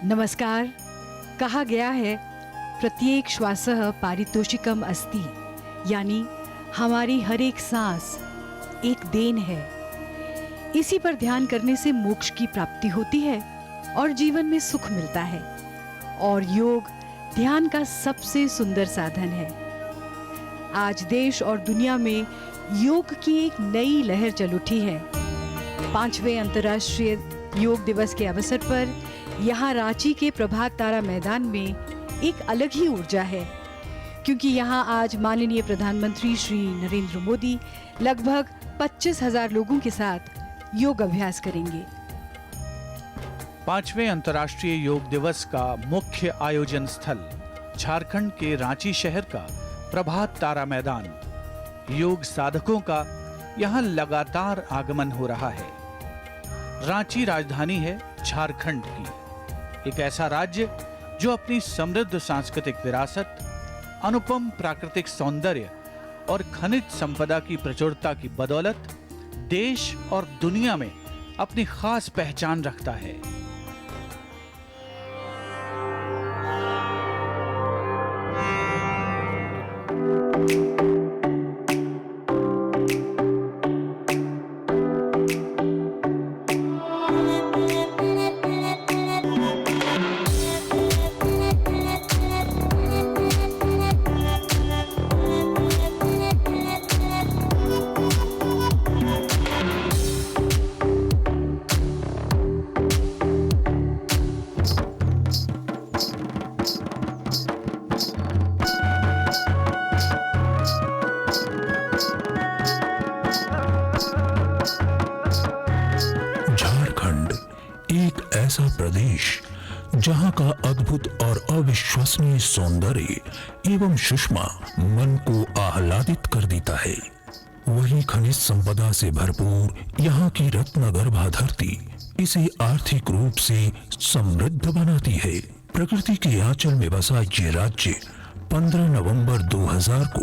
नमस्कार। कहा गया है प्रत्येक श्वासः पारितोषिकम अस्ति, यानी हमारी हर एक सांस एक देन है। इसी पर ध्यान करने से मोक्ष की प्राप्ति होती है और जीवन में सुख मिलता है। और योग ध्यान का सबसे सुंदर साधन है। आज देश और दुनिया में योग की एक नई लहर चल उठी है। 5वें अंतर्राष्ट्रीय योग दिवस के अवसर पर यहाँ रांची के प्रभात तारा मैदान में एक अलग ही ऊर्जा है, क्योंकि यहाँ आज माननीय प्रधानमंत्री श्री नरेंद्र मोदी लगभग 25,000 लोगों के साथ योग अभ्यास करेंगे। 5वें अंतर्राष्ट्रीय योग दिवस का मुख्य आयोजन स्थल झारखंड के रांची शहर का प्रभात तारा मैदान। योग साधकों का यहाँ लगातार आगमन हो रहा है। रांची राजधानी है झारखंड की, एक ऐसा राज्य जो अपनी समृद्ध सांस्कृतिक विरासत, अनुपम प्राकृतिक सौंदर्य और खनिज संपदा की प्रचुरता की बदौलत देश और दुनिया में अपनी खास पहचान रखता है। ऐसा प्रदेश जहां का अद्भुत और अविश्वसनीय सौंदर्य एवं सुषमा मन को आह्लादित कर देता है। वही खनिज संपदा से भरपूर यहाँ की रत्नगर्भा धरती इसे आर्थिक रूप से समृद्ध बनाती है। प्रकृति के आंचल में बसा ये राज्य 15 नवंबर 2000 को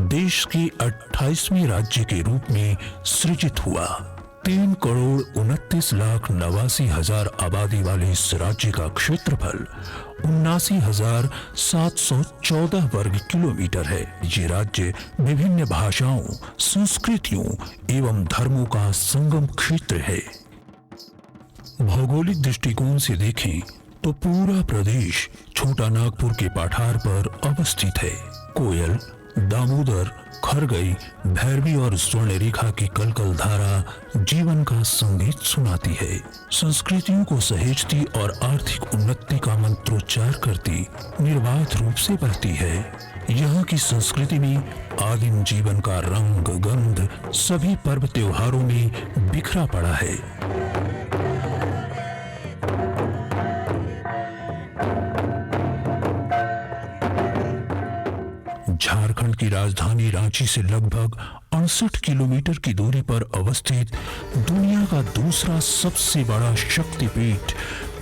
देश के 28वें राज्य के रूप में सृजित हुआ। 3,29,89,000 आबादी वाले इस राज्य का क्षेत्रफल 79,714 वर्ग किलोमीटर है। ये राज्य विभिन्न भाषाओं, संस्कृतियों एवं धर्मों का संगम क्षेत्र है। भौगोलिक दृष्टिकोण से देखें तो पूरा प्रदेश छोटा नागपुर के पठार पर अवस्थित है। कोयल, दामोदर, खरगई, भैरवी और स्वर्णरेखा की कलकल धारा जीवन का संगीत सुनाती है। संस्कृतियों को सहेजती और आर्थिक उन्नति का मंत्रोच्चार करती निर्बाध रूप से बहती है। यहाँ की संस्कृति में आदिम जीवन का रंग, गंध सभी पर्व त्योहारों में बिखरा पड़ा है। झारखंड की राजधानी रांची से लगभग 68 किलोमीटर की दूरी पर अवस्थित दुनिया का दूसरा सबसे बड़ा शक्तिपीठ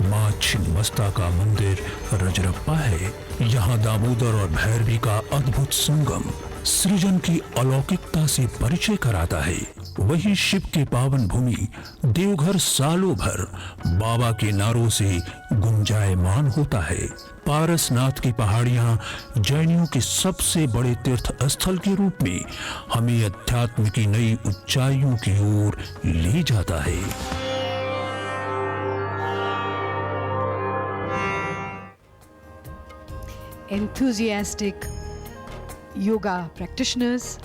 मां छिन्नमस्ता का मंदिर रजरप्पा है। यहाँ दामोदर और भैरवी का अद्भुत संगम सृजन की अलौकिकता से परिचय कराता है। वही शिव के पावन भूमि देवघर सालों भर बाबा के नारों से गुंजायमान होता है। पारसनाथ की पहाड़ियां जैनियों के सबसे बड़े तीर्थ स्थल के रूप में हमें अध्यात्म की नई ऊंचाइयों की ओर ले जाता है। Enthusiastic yoga practitioners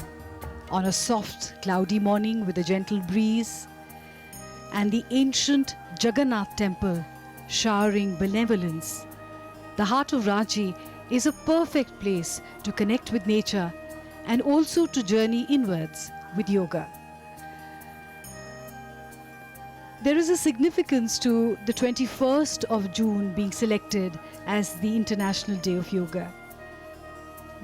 on a soft, cloudy morning with a gentle breeze, and the ancient Jagannath temple showering benevolence. The heart of Ranchi is a perfect place to connect with nature and also to journey inwards with yoga. There is a significance to the 21st of June being selected as the International Day of Yoga.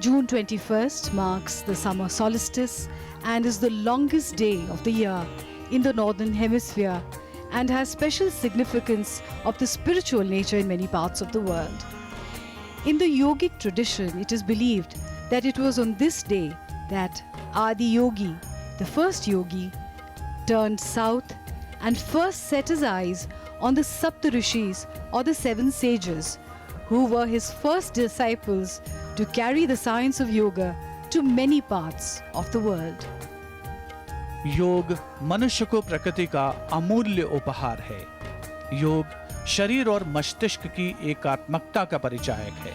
June 21st marks the summer solstice and is the longest day of the year in the Northern Hemisphere and has special significance of the spiritual nature in many parts of the world. In the yogic tradition, it is believed that it was on this day that Adi Yogi, the first yogi, turned south and first set his eyes on the Saptarishis or the seven sages who were his first disciples to carry the science of yoga to many parts of the world. योग मनुष्य को प्रकृति का अमूल्य उपहार है। योग शरीर और मस्तिष्क की एकात्मकता का परिचायक है।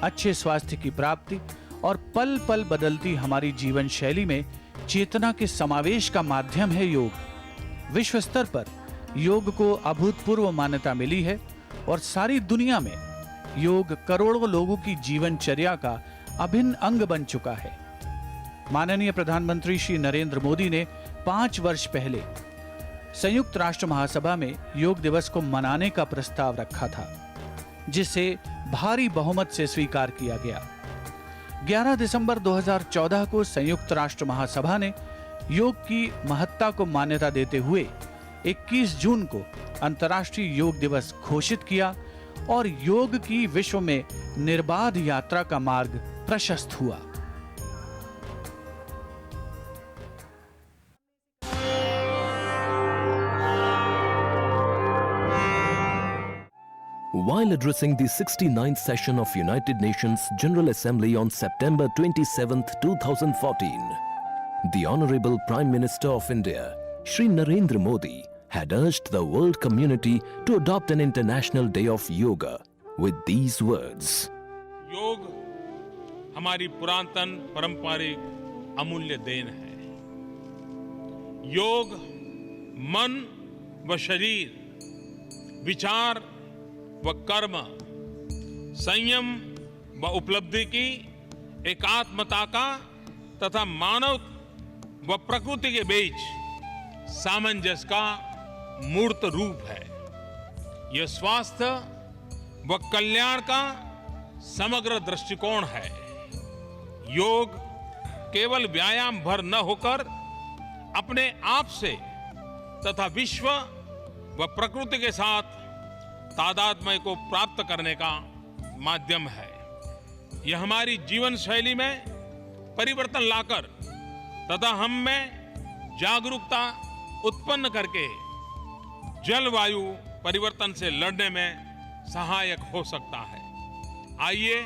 अच्छे स्वास्थ्य की प्राप्ति और पल पल बदलती हमारी जीवन शैली में चेतना के समावेश का माध्यम है योग। विश्व स्तर पर योग को अभूतपूर्व मान्यता मिली है और सारी दुनिया में योग करोड़ों लोगों की जीवनचर्या का अभिन्न अंग बन चुका है। माननीय प्रधानमंत्री श्री नरेंद्र मोदी ने 5 वर्ष पहले संयुक्त राष्ट्र महासभा में योग दिवस को मनाने का प्रस्ताव रखा था, जिसे भारी बहुमत से स्वीकार किया गया। 11 दिसंबर 2014 को संयुक्त राष्ट्र महासभा ने योग की महत्ता को मान्यता देते हुए 21 जून को अंतर्राष्ट्रीय योग दिवस घोषित किया और योग की विश्व में निर्बाध यात्रा का मार्ग प्रशस्त हुआ। While addressing the 69th session of United Nations General Assembly on September 27, 2014, the Honorable Prime Minister of India, Shri Narendra Modi, had urged the world community to adopt an International Day of Yoga with these words. योग हमारी पुरातन पारंपरिक अमूल्य then है। योग मन व शरीर, विचार व कर्म, संयम व उपलब्धि की एकात्मता का तथा मानव व प्रकृति के बीच सामंजस्य का मूर्त रूप है। यह स्वास्थ्य व कल्याण का समग्र दृष्टिकोण है। योग केवल व्यायाम भर न होकर अपने आप से तथा विश्व व प्रकृति के साथ तादात्म्य को प्राप्त करने का माध्यम है। यह हमारी जीवन शैली में परिवर्तन लाकर तथा हम में जागरूकता उत्पन्न करके जलवायु परिवर्तन से लड़ने में सहायक हो सकता है। आइए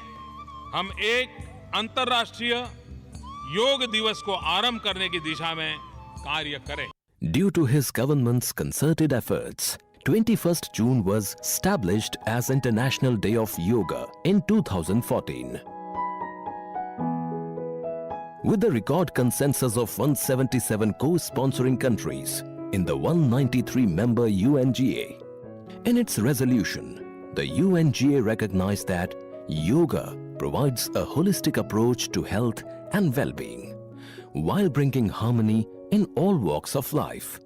हम एक अंतर्राष्ट्रीय योग दिवस को आरंभ करने की दिशा में कार्य करें। Due to his government's concerted efforts, 21st June was established as International Day of Yoga in 2014. With the record consensus of 177 co-sponsoring countries in the 193-member UNGA, in its resolution, the UNGA recognized that yoga provides a holistic approach to health and well-being, while bringing harmony in all walks of life.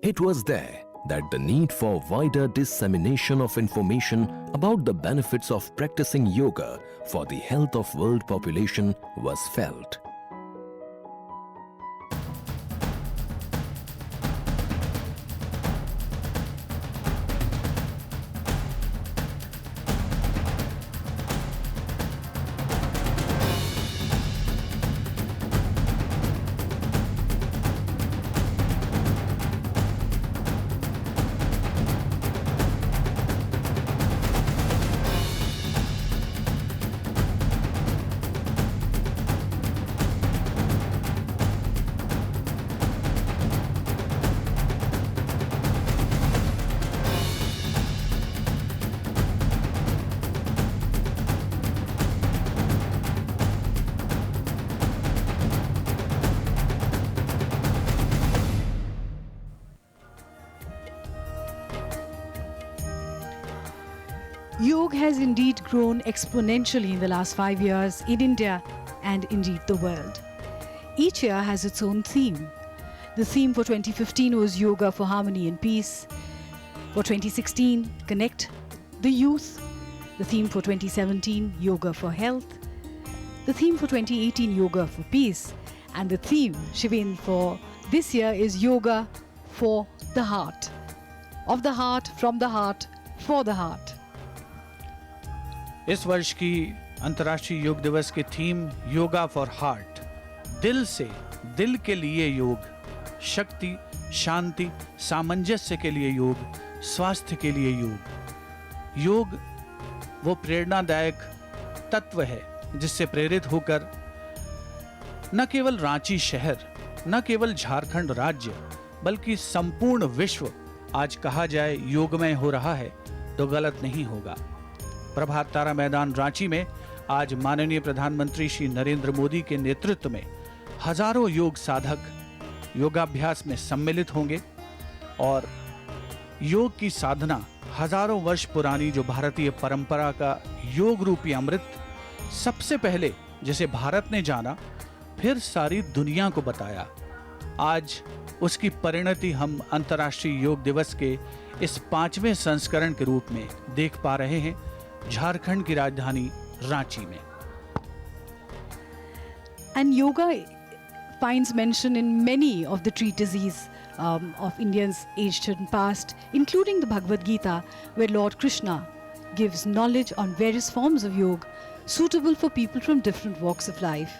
It was there that the need for wider dissemination of information about the benefits of practicing yoga for the health of world population was felt. Yoga has indeed grown exponentially in the last 5 years in India and indeed the world. Each year has its own theme. The theme for 2015 was Yoga for Harmony and Peace. For 2016, Connect the Youth. The theme for 2017, Yoga for Health. The theme for 2018, Yoga for Peace. And the theme, Shivin, for this year is Yoga for the Heart. Of the heart, from the heart, for the heart. इस वर्ष की अंतर्राष्ट्रीय योग दिवस की theme yoga for heart, दिल से दिल के लिए योग, शक्ति, शांति, सामंजस्य के लिए योग स्वास्थ्य के लिए योग। योग वो प्रेरणादायक तत्व है जिससे प्रेरित होकर न केवल रांची शहर, न केवल झारखंड राज्य, बल्कि संपूर्ण विश्व आज कहा जाए योगमय हो रहा है तो गलत नहीं होगा। प्रभात तारा मैदान रांची में आज माननीय प्रधानमंत्री श्री नरेंद्र मोदी के नेतृत्व में हजारों योग साधक योगाभ्यास में सम्मिलित होंगे और योग की साधना हजारों वर्ष पुरानी जो भारतीय परंपरा का योग रूपी अमृत सबसे पहले जिसे भारत ने जाना फिर सारी दुनिया को बताया, आज उसकी परिणति हम अंतर्राष्ट्रीय योग दिवस के इस 5वें संस्करण के रूप में देख पा रहे हैं झारखंड की राजधानी रांची में। And yoga finds mention in many of the treatises of Indians aged and past, including the Bhagavad Gita, where Lord Krishna gives knowledge on various forms of yoga suitable for people from different walks of life.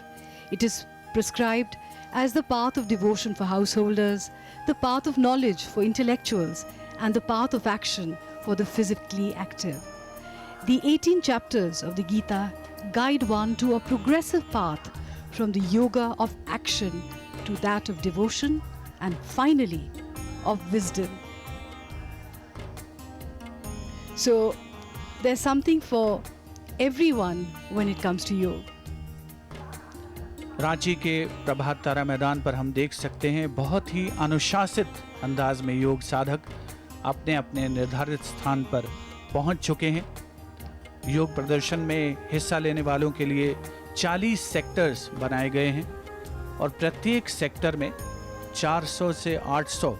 It is prescribed as the path of devotion for householders, the path of knowledge for intellectuals, and the path of action for the physically active. The 18 chapters of the Gita guide one to a progressive path from the yoga of action to that of devotion and finally of wisdom. So there's something for everyone when it comes to yoga. Ranchi के प्रभात तारा मैदान पर हम देख सकते हैं बहुत ही अनुशासित अंदाज में योग साधक अपने अपने निर्धारित स्थान पर पहुंच चुके हैं। योग प्रदर्शन में हिस्सा लेने वालों के लिए 40 सेक्टर्स बनाए गए हैं और प्रत्येक सेक्टर में 400 से 800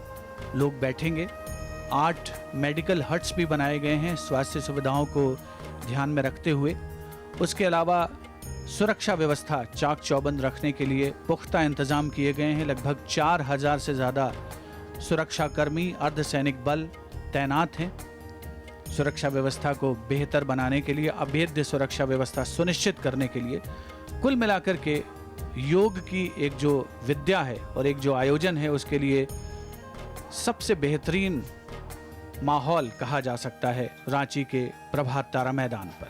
लोग बैठेंगे। 8 मेडिकल हट्स भी बनाए गए हैं स्वास्थ्य सुविधाओं को ध्यान में रखते हुए। उसके अलावा सुरक्षा व्यवस्था चाक चौबंद रखने के लिए पुख्ता इंतजाम किए गए हैं। लगभग 4000 से ज़्यादा सुरक्षाकर्मी अर्धसैनिक बल तैनात हैं सुरक्षा व्यवस्था को बेहतर बनाने के लिए, अभेद्य सुरक्षा व्यवस्था सुनिश्चित करने के लिए। कुल मिलाकर के योग की एक जो विद्या है और एक जो आयोजन है उसके लिए सबसे बेहतरीन माहौल कहा जा सकता है रांची के प्रभात तारा मैदान पर।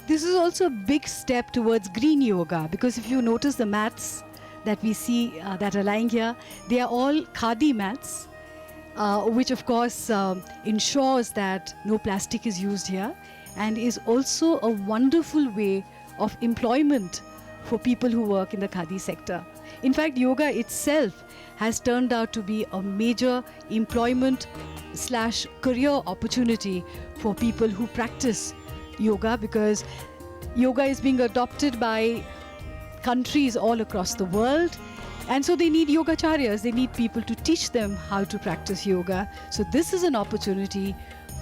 This is also a big step towards green yoga, because if you notice the mats that we see that are lying here, they are all khadi mats, which of course ensures that no plastic is used here and is also a wonderful way of employment for people who work in the khadi sector. In fact, yoga itself has turned out to be a major employment/career opportunity for people who practice yoga, because yoga is being adopted by countries all across the world, and so they need yogacharyas, they need people to teach them how to practice yoga. So this is an opportunity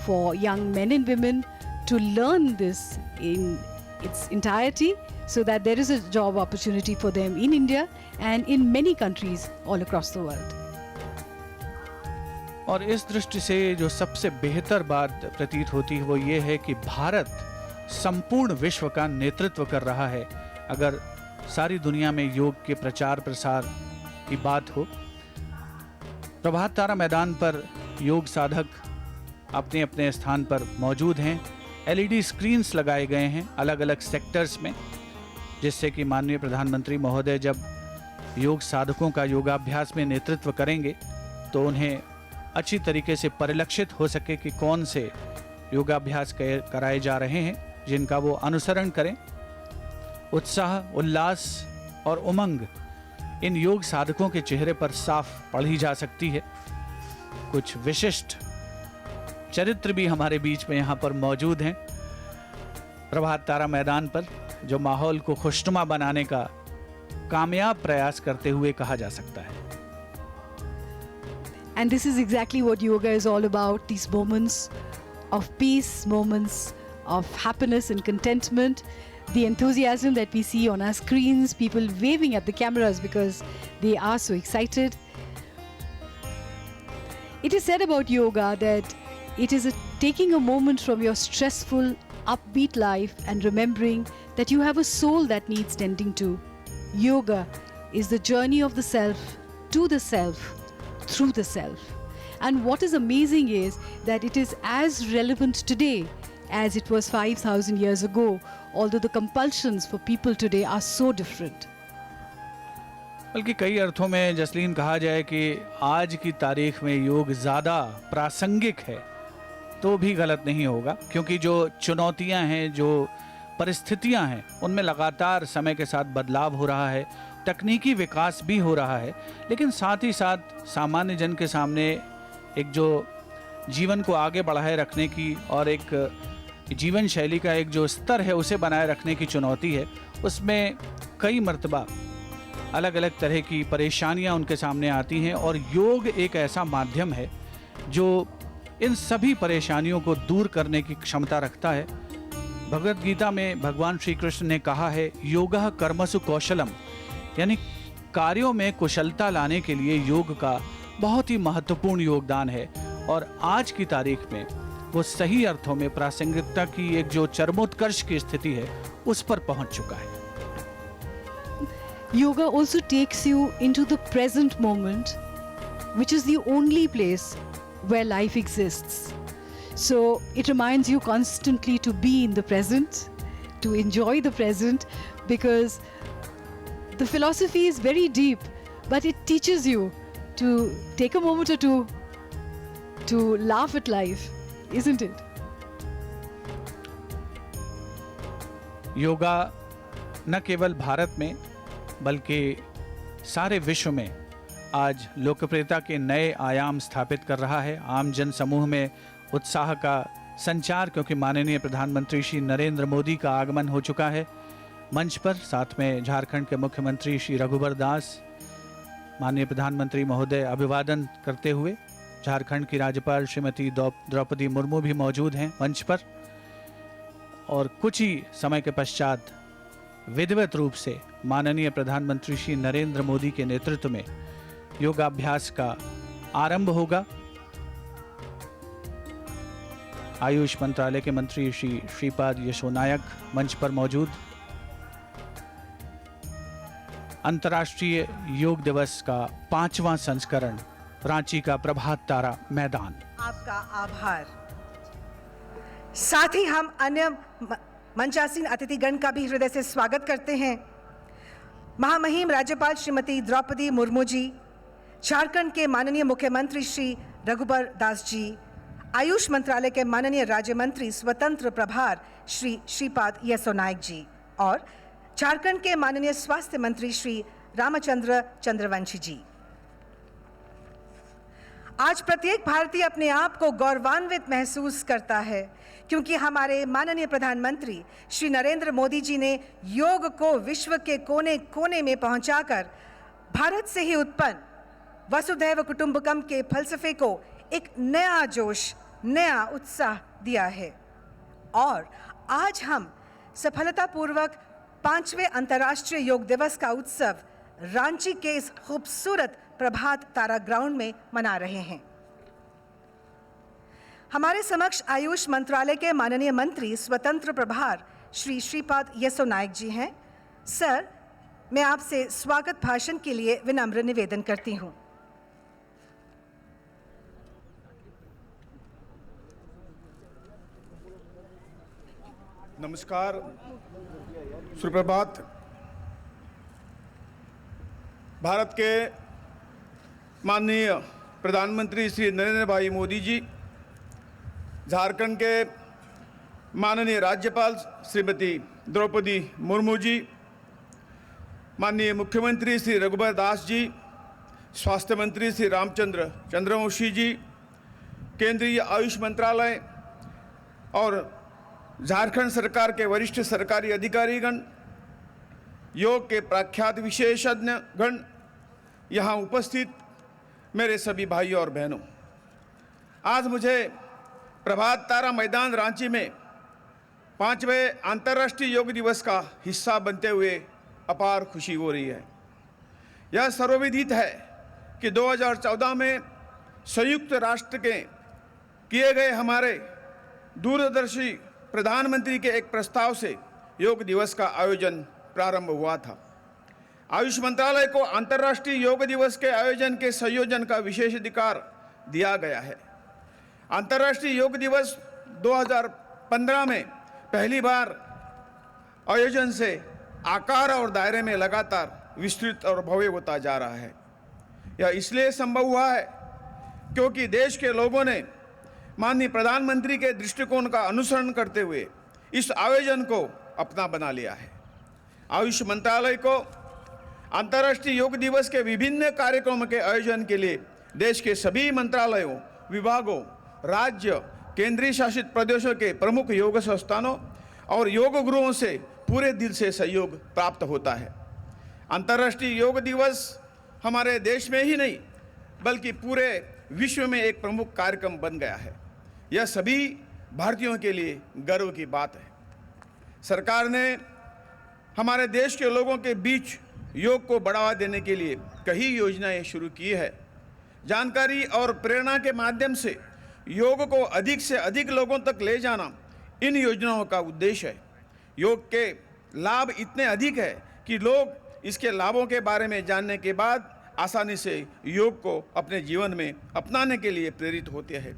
for young men and women to learn this in its entirety, so that there is a job opportunity for them in India and in many countries all across the world. और इस दृष्टि से जो सबसे बेहतर बात प्रतीत होती है वो ये है कि भारत संपूर्ण विश्व का नेतृत्व कर रहा है। अगर सारी दुनिया में योग के प्रचार प्रसार की बात हो, प्रभात तारा मैदान पर योग साधक अपने अपने स्थान पर मौजूद हैं। LED स्क्रीन्स लगाए गए हैं अलग अलग सेक्टर्स में, जिससे कि माननीय प्रधानमंत्री महोदय जब योग साधकों का योगाभ्यास में नेतृत्व करेंगे तो उन्हें अच्छी तरीके से परिलक्षित हो सके कि कौन से योगाभ्यास कराए जा रहे हैं जिनका वो अनुसरण करें। उत्साह, उल्लास और उमंग इन योग साधकों के चेहरे पर साफ पढ़ी जा सकती है। कुछ विशिष्ट चरित्र भी हमारे बीच में यहाँ पर मौजूद हैं प्रभात तारा मैदान पर, जो माहौल को खुशनुमा बनाने का कामयाब प्रयास करते हुए कहा जा सकता है। And this is exactly what yoga is all about, these moments of peace, moments of happiness and contentment, the enthusiasm that we see on our screens, people waving at the cameras because they are so excited. It is said about yoga that it is taking a moment from your stressful, upbeat life and remembering that you have a soul that needs tending to. Yoga is the journey of the self to the self, through the self. And what is amazing is that it is as relevant today as it was 5,000 years ago, although the compulsions for people today are so different. बल्कि कई अर्थों में जसलीन कहा जाए कि आज की तारीख में योग ज़्यादा प्रासंगिक है तो भी गलत नहीं होगा, क्योंकि जो चुनौतियां हैं, जो परिस्थितियां हैं, उनमें लगातार समय के साथ बदलाव हो रहा है, तकनीकी विकास भी हो रहा है, लेकिन साथ ही साथ सामान्य जन के सामने एक जो जीवन को आगे बढ़ाए रखने की और एक जीवन शैली का एक जो स्तर है उसे बनाए रखने की चुनौती है, उसमें कई मर्तबा अलग अलग तरह की परेशानियां उनके सामने आती हैं। और योग एक ऐसा माध्यम है जो इन सभी परेशानियों को दूर करने की क्षमता रखता है। भगवद गीता में भगवान श्री कृष्ण ने कहा है, योगः कर्मसु कौशलम, यानी कार्यों में कुशलता लाने के लिए योग का बहुत ही महत्वपूर्ण योगदान है। और आज की तारीख में वो सही अर्थों में प्रासंगिकता की एक जो चरमोत्कर्ष की स्थिति है उस पर पहुंच चुका है। Yoga also takes you into the present moment, which is the only place where life exists. So it reminds you constantly to be in the present, to enjoy the present, because the philosophy is very deep, but it teaches you to take a moment or two to laugh at life, isn't it? Yoga न केवल भारत में बल्कि सारे विश्व में आज लोकप्रियता के नए आयाम स्थापित कर रहा है। आम जन समूह में उत्साह का संचार, क्योंकि माननीय प्रधानमंत्री श्री नरेंद्र मोदी का आगमन हो चुका है मंच पर। साथ में झारखंड के मुख्यमंत्री श्री रघुबर दास, माननीय प्रधानमंत्री महोदय अभिवादन करते हुए, झारखंड की राज्यपाल श्रीमती द्रौपदी मुर्मू भी मौजूद हैं मंच पर। और कुछ ही समय के पश्चात विधिवत रूप से माननीय प्रधानमंत्री श्री नरेंद्र मोदी के नेतृत्व में योगाभ्यास का आरंभ होगा। आयुष मंत्रालय के मंत्री श्री श्रीपाद यसो नायक मंच पर मौजूद। अंतर्राष्ट्रीय योग दिवस का 5वां संस्करण, रांची का प्रभात तारा मैदान। आपका आभार। साथ ही हम अन्य मंचासीन अतिथिगण का भी हृदय से स्वागत करते हैं। महामहिम राज्यपाल श्रीमती द्रौपदी मुर्मू जी, झारखंड के माननीय मुख्यमंत्री श्री रघुबर दास जी, आयुष मंत्रालय के माननीय राज्य मंत्री स्वतंत्र प्रभार श्री श्रीपाद यसो नायक जी और झारखंड के माननीय स्वास्थ्य मंत्री श्री रामचंद्र चंद्रवंशी जी। आज प्रत्येक भारतीय अपने आप को गौरवान्वित महसूस करता है क्योंकि हमारे माननीय प्रधानमंत्री श्री नरेंद्र मोदी जी ने योग को विश्व के कोने कोने में पहुंचाकर भारत से ही उत्पन्न वसुधैव कुटुंबकम के फलसफे को एक नया जोश, नया उत्साह दिया है। और आज हम सफलतापूर्वक 5वें अंतर्राष्ट्रीय योग दिवस का उत्सव रांची के इस खूबसूरत प्रभात तारा ग्राउंड में मना रहे हैं। हमारे समक्ष आयुष मंत्रालय के माननीय मंत्री स्वतंत्र प्रभार श्री श्रीपाद यसो नायक जी हैं। सर, मैं आपसे स्वागत भाषण के लिए विनम्र निवेदन करती हूं। नमस्कार, सुप्रभात। भारत के माननीय प्रधानमंत्री श्री नरेंद्र भाई मोदी जी, झारखंड के माननीय राज्यपाल श्रीमती द्रौपदी मुर्मू जी, माननीय मुख्यमंत्री श्री रघुबर दास जी, स्वास्थ्य मंत्री श्री रामचंद्र चंद्रवंशी जी, केंद्रीय आयुष मंत्रालय और झारखंड सरकार के वरिष्ठ सरकारी अधिकारीगण, योग के प्रख्यात विशेषज्ञ गण, यहाँ उपस्थित मेरे सभी भाइयों और बहनों, आज मुझे प्रभात तारा मैदान रांची में 5वें अंतर्राष्ट्रीय योग दिवस का हिस्सा बनते हुए अपार खुशी हो रही है। यह सर्वविदित है कि 2014 में संयुक्त राष्ट्र के किए गए हमारे दूरदर्शी प्रधानमंत्री के एक प्रस्ताव से योग दिवस का आयोजन प्रारंभ हुआ था। आयुष मंत्रालय को अंतर्राष्ट्रीय योग दिवस के आयोजन के संयोजन का विशेष अधिकार दिया गया है। अंतर्राष्ट्रीय योग दिवस 2015 में पहली बार आयोजन से आकार और दायरे में लगातार विस्तृत और भव्य होता जा रहा है। यह इसलिए संभव हुआ है क्योंकि देश के लोगों ने माननीय प्रधानमंत्री के दृष्टिकोण का अनुसरण करते हुए इस आयोजन को अपना बना लिया है। आयुष मंत्रालय को अंतर्राष्ट्रीय योग दिवस के विभिन्न कार्यक्रमों के आयोजन के लिए देश के सभी मंत्रालयों, विभागों, राज्य, केंद्रीय शासित प्रदेशों के प्रमुख योग संस्थानों और योग गुरुओं से पूरे दिल से सहयोग प्राप्त होता है। अंतर्राष्ट्रीय योग दिवस हमारे देश में ही नहीं बल्कि पूरे विश्व में एक प्रमुख कार्यक्रम बन गया है। यह सभी भारतीयों के लिए गर्व की बात है। सरकार ने हमारे देश के लोगों के बीच योग को बढ़ावा देने के लिए कई योजनाएं शुरू की है। जानकारी और प्रेरणा के माध्यम से योग को अधिक से अधिक लोगों तक ले जाना इन योजनाओं का उद्देश्य है। योग के लाभ इतने अधिक है कि लोग इसके लाभों के बारे में जानने के बाद आसानी से योग को अपने जीवन में अपनाने के लिए प्रेरित होते हैं।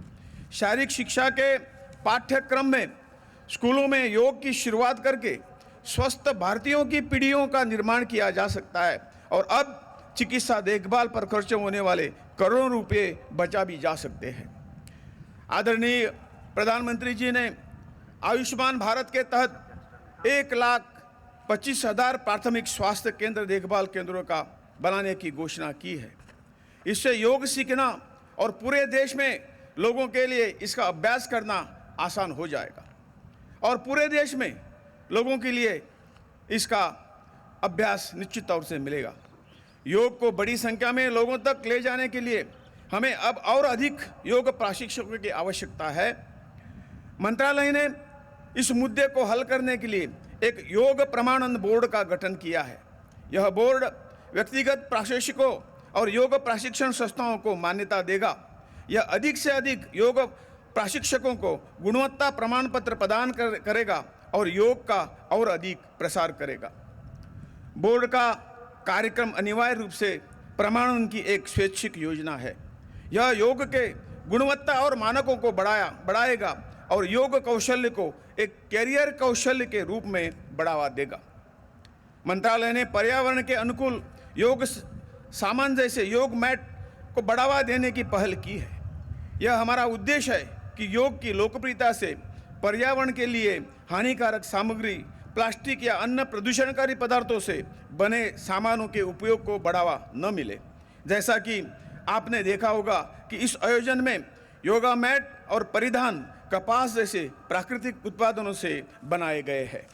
शारीरिक शिक्षा के पाठ्यक्रम में स्कूलों में योग की शुरुआत करके स्वस्थ भारतीयों की पीढ़ियों का निर्माण किया जा सकता है और अब चिकित्सा देखभाल पर खर्च होने वाले करोड़ों रुपए बचा भी जा सकते हैं। आदरणीय प्रधानमंत्री जी ने आयुष्मान भारत के तहत 1,25,000 प्राथमिक स्वास्थ्य केंद्र देखभाल केंद्रों का बनाने की घोषणा की है। इससे योग सीखना और पूरे देश में लोगों के लिए इसका अभ्यास करना आसान हो जाएगा और पूरे देश में लोगों के लिए इसका अभ्यास निश्चित तौर से मिलेगा। योग को बड़ी संख्या में लोगों तक ले जाने के लिए हमें अब और अधिक योग प्रशिक्षकों की आवश्यकता है। मंत्रालय ने इस मुद्दे को हल करने के लिए एक योग प्रमाणन बोर्ड का गठन किया है। यह बोर्ड व्यक्तिगत प्रशिक्षकों और योग प्रशिक्षण संस्थाओं को मान्यता देगा। यह अधिक से अधिक योग प्रशिक्षकों को गुणवत्ता प्रमाण पत्र प्रदान करेगा और योग का और अधिक प्रसार करेगा। बोर्ड का कार्यक्रम अनिवार्य रूप से प्रमाणन की एक स्वैच्छिक योजना है। यह योग के गुणवत्ता और मानकों को बढ़ाएगा और योग कौशल्य को एक कैरियर कौशल्य के रूप में बढ़ावा देगा। मंत्रालय ने पर्यावरण के अनुकूल योग सामान जैसे योग मैट को बढ़ावा देने की पहल की है। यह हमारा उद्देश्य है कि योग की लोकप्रियता से पर्यावरण के लिए हानिकारक सामग्री, प्लास्टिक या अन्य प्रदूषणकारी पदार्थों से बने सामानों के उपयोग को बढ़ावा न मिले। जैसा कि आपने देखा होगा कि इस आयोजन में योगा मैट और परिधान कपास जैसे प्राकृतिक उत्पादनों से बनाए गए हैं।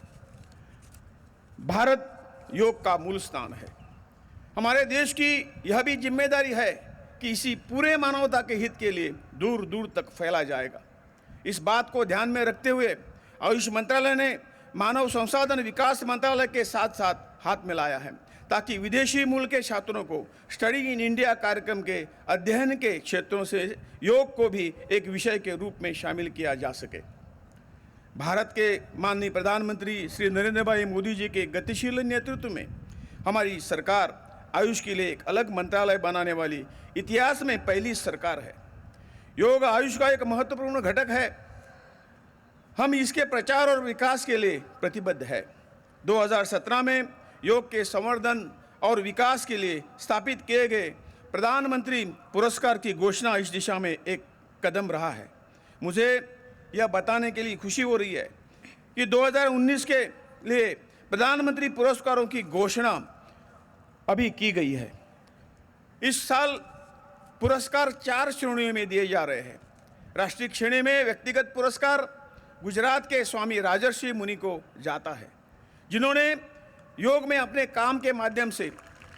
भारत योग का मूल स्थान है। हमारे देश की यह भी जिम्मेदारी है कि इसी पूरे मानवता के हित के लिए दूर दूर तक फैला जाएगा। इस बात को ध्यान में रखते हुए आयुष मंत्रालय ने मानव संसाधन विकास मंत्रालय के साथ साथ हाथ मिलाया है ताकि विदेशी मूल के छात्रों को स्टडी इन इंडिया कार्यक्रम के अध्ययन के क्षेत्रों से योग को भी एक विषय के रूप में शामिल किया जा सके। भारत के माननीय प्रधानमंत्री श्री नरेंद्र भाई मोदी जी के गतिशील नेतृत्व में हमारी सरकार आयुष के लिए एक अलग मंत्रालय बनाने वाली इतिहास में पहली सरकार है। योग आयुष का एक महत्वपूर्ण घटक है। हम इसके प्रचार और विकास के लिए प्रतिबद्ध है। 2017 में योग के संवर्धन और विकास के लिए स्थापित किए गए प्रधानमंत्री पुरस्कार की घोषणा इस दिशा में एक कदम रहा है। मुझे यह बताने के लिए खुशी हो रही है कि 2019 के लिए प्रधानमंत्री पुरस्कारों की घोषणा अभी की गई है। इस साल पुरस्कार 4 श्रेणियों में दिए जा रहे हैं। राष्ट्रीय श्रेणी में व्यक्तिगत पुरस्कार गुजरात के स्वामी राजर्षि मुनि को जाता है, जिन्होंने योग में अपने काम के माध्यम से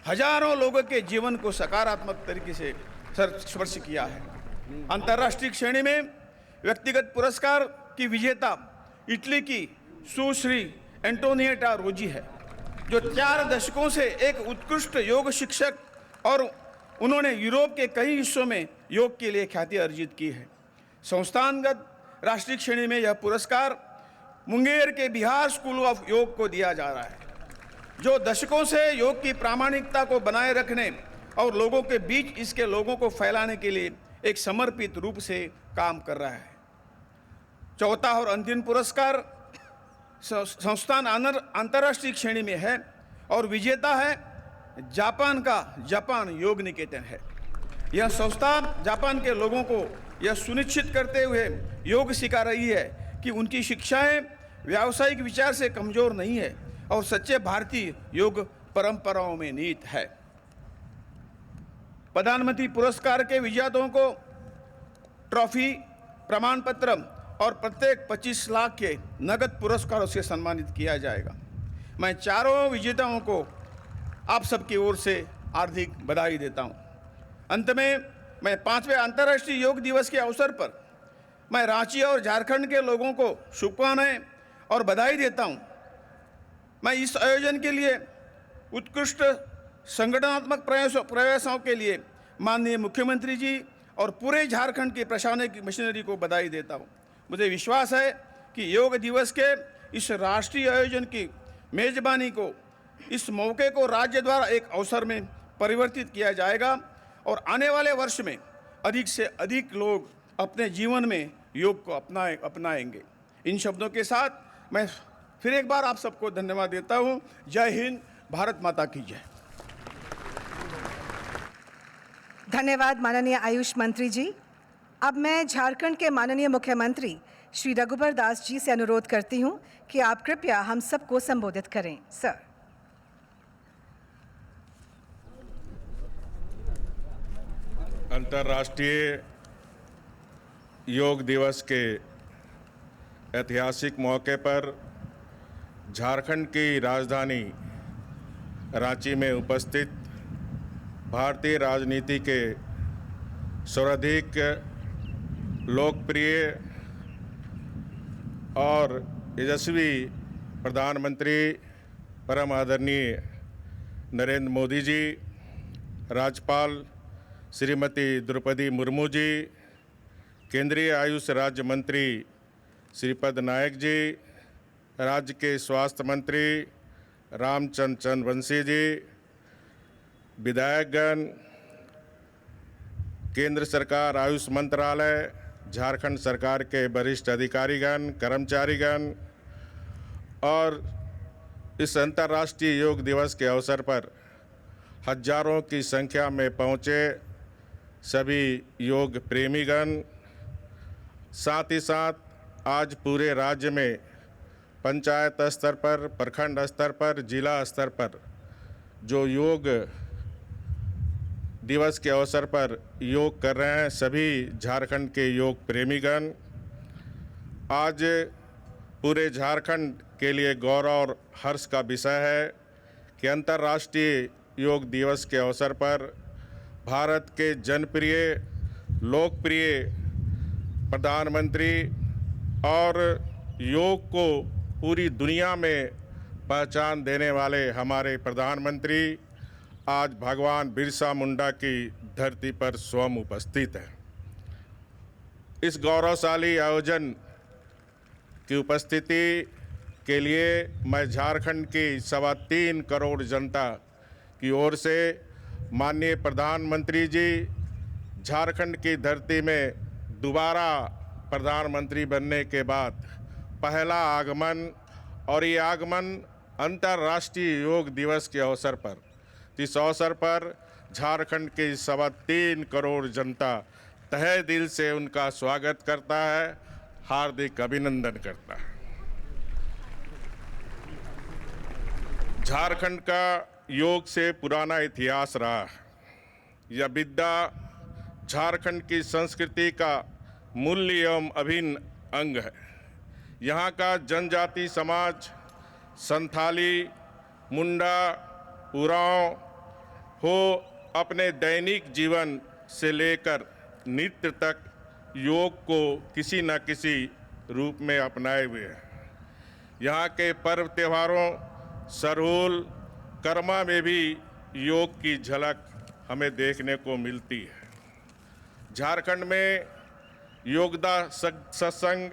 हजारों लोगों के जीवन को सकारात्मक तरीके से स्पर्श किया है। अंतर्राष्ट्रीय श्रेणी में व्यक्तिगत पुरस्कार की विजेता इटली की सुश्री एंटोनिएटा रोजी है, जो 4 दशकों से एक उत्कृष्ट योग शिक्षक और उन्होंने यूरोप के कई हिस्सों में योग के लिए ख्याति अर्जित की है। संस्थानगत राष्ट्रीय श्रेणी में यह पुरस्कार मुंगेर के बिहार स्कूल ऑफ योग को दिया जा रहा है, जो दशकों से योग की प्रामाणिकता को बनाए रखने और लोगों के बीच इसके लोगों को फैलाने के लिए एक समर्पित रूप से काम कर रहा है। चौथा और अंतिम पुरस्कार संस्थान अंतर्राष्ट्रीय श्रेणी में है और विजेता है जापान का जापान योग निकेतन है। यह संस्था जापान के लोगों को यह सुनिश्चित करते हुए योग सिखा रही है कि उनकी शिक्षाएं व्यावसायिक विचार से कमजोर नहीं है और सच्चे भारतीय योग परंपराओं में निहित है। प्रधानमंत्री पुरस्कार के विजेताओं को ट्रॉफी, प्रमाण पत्र और प्रत्येक 25 लाख के नगद पुरस्कारों से सम्मानित किया जाएगा। मैं चारों विजेताओं को आप सबकी ओर से हार्दिक बधाई देता हूं। अंत में मैं 5वें अंतर्राष्ट्रीय योग दिवस के अवसर पर मैं रांची और झारखंड के लोगों को शुभकामनाएं और बधाई देता हूं। मैं इस आयोजन के लिए उत्कृष्ट संगठनात्मक प्रयासों के लिए माननीय मुख्यमंत्री जी और पूरे झारखंड की प्रशासनिक मशीनरी को बधाई देता हूं। मुझे विश्वास है कि योग दिवस के इस राष्ट्रीय आयोजन की मेजबानी को, इस मौके को राज्य द्वारा एक अवसर में परिवर्तित किया जाएगा और आने वाले वर्ष में अधिक से अधिक लोग अपने जीवन में योग को अपनाएंगे। इन शब्दों के साथ मैं फिर एक बार आप सबको धन्यवाद देता हूं। जय हिंद, भारत माता की जय। धन्यवाद माननीय आयुष मंत्री जी। अब मैं झारखंड के माननीय मुख्यमंत्री श्री रघुबर दास जी से अनुरोध करती हूं कि आप कृपया हम सबको संबोधित करें। सर। अंतर्राष्ट्रीय योग दिवस के ऐतिहासिक मौके पर झारखंड की राजधानी रांची में उपस्थित भारतीय राजनीति के सर्वाधिक लोकप्रिय और यशस्वी प्रधानमंत्री परम आदरणीय नरेंद्र मोदी जी, राज्यपाल श्रीमती द्रौपदी मुर्मू जी, केंद्रीय आयुष राज्य मंत्री श्रीपद नायक जी, राज्य के स्वास्थ्य मंत्री रामचंद्र चंद्रवंशी जी, विधायकगण, केंद्र सरकार आयुष मंत्रालय, झारखंड सरकार के वरिष्ठ अधिकारीगण, कर्मचारीगण और इस अंतर्राष्ट्रीय योग दिवस के अवसर पर हजारों की संख्या में पहुँचे सभी योग प्रेमीगण, साथ ही साथ आज पूरे राज्य में पंचायत स्तर पर, प्रखंड स्तर पर, जिला स्तर पर जो योग दिवस के अवसर पर योग कर रहे हैं सभी झारखंड के योग प्रेमीगण, आज पूरे झारखंड के लिए गौरव और हर्ष का विषय है कि अंतर्राष्ट्रीय योग दिवस के अवसर पर भारत के जनप्रिय, लोकप्रिय प्रधानमंत्री और योग को पूरी दुनिया में पहचान देने वाले हमारे प्रधानमंत्री आज भगवान बिरसा मुंडा की धरती पर स्वयं उपस्थित है। इस गौरवशाली आयोजन की उपस्थिति के लिए मैं झारखंड की 3.25 करोड़ जनता की ओर से माननीय प्रधानमंत्री जी झारखंड की धरती में दोबारा प्रधानमंत्री बनने के बाद पहला आगमन और ये आगमन अंतर्राष्ट्रीय योग दिवस के अवसर पर, इस अवसर पर झारखंड की 3.25 करोड़ जनता तहे दिल से उनका स्वागत करता है, हार्दिक अभिनंदन करता है। झारखंड का योग से पुराना इतिहास रहा है। यह विद्या झारखंड की संस्कृति का मूल्य एवं अभिन्न अंग है। यहाँ का जनजाति समाज संथाली, मुंडा, उरांव हो अपने दैनिक जीवन से लेकर नृत्य तक योग को किसी न किसी रूप में अपनाए हुए हैं। यहाँ के पर्व त्योहारों सरहुल, कर्मा में भी योग की झलक हमें देखने को मिलती है। झारखंड में योगदा सत्संग,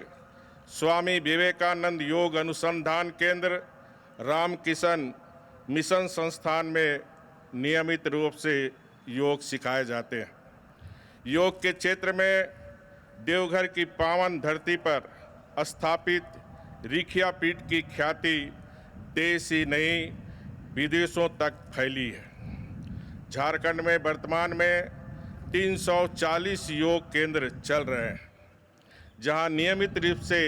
स्वामी विवेकानंद योग अनुसंधान केंद्र, रामकिशन मिशन संस्थान में नियमित रूप से योग सिखाए जाते हैं। योग के क्षेत्र में देवघर की पावन धरती पर स्थापित रिखिया पीठ की ख्याति देश ही नहीं विदेशों तक फैली है। झारखंड में वर्तमान में 340 योग केंद्र चल रहे हैं, जहां नियमित रूप से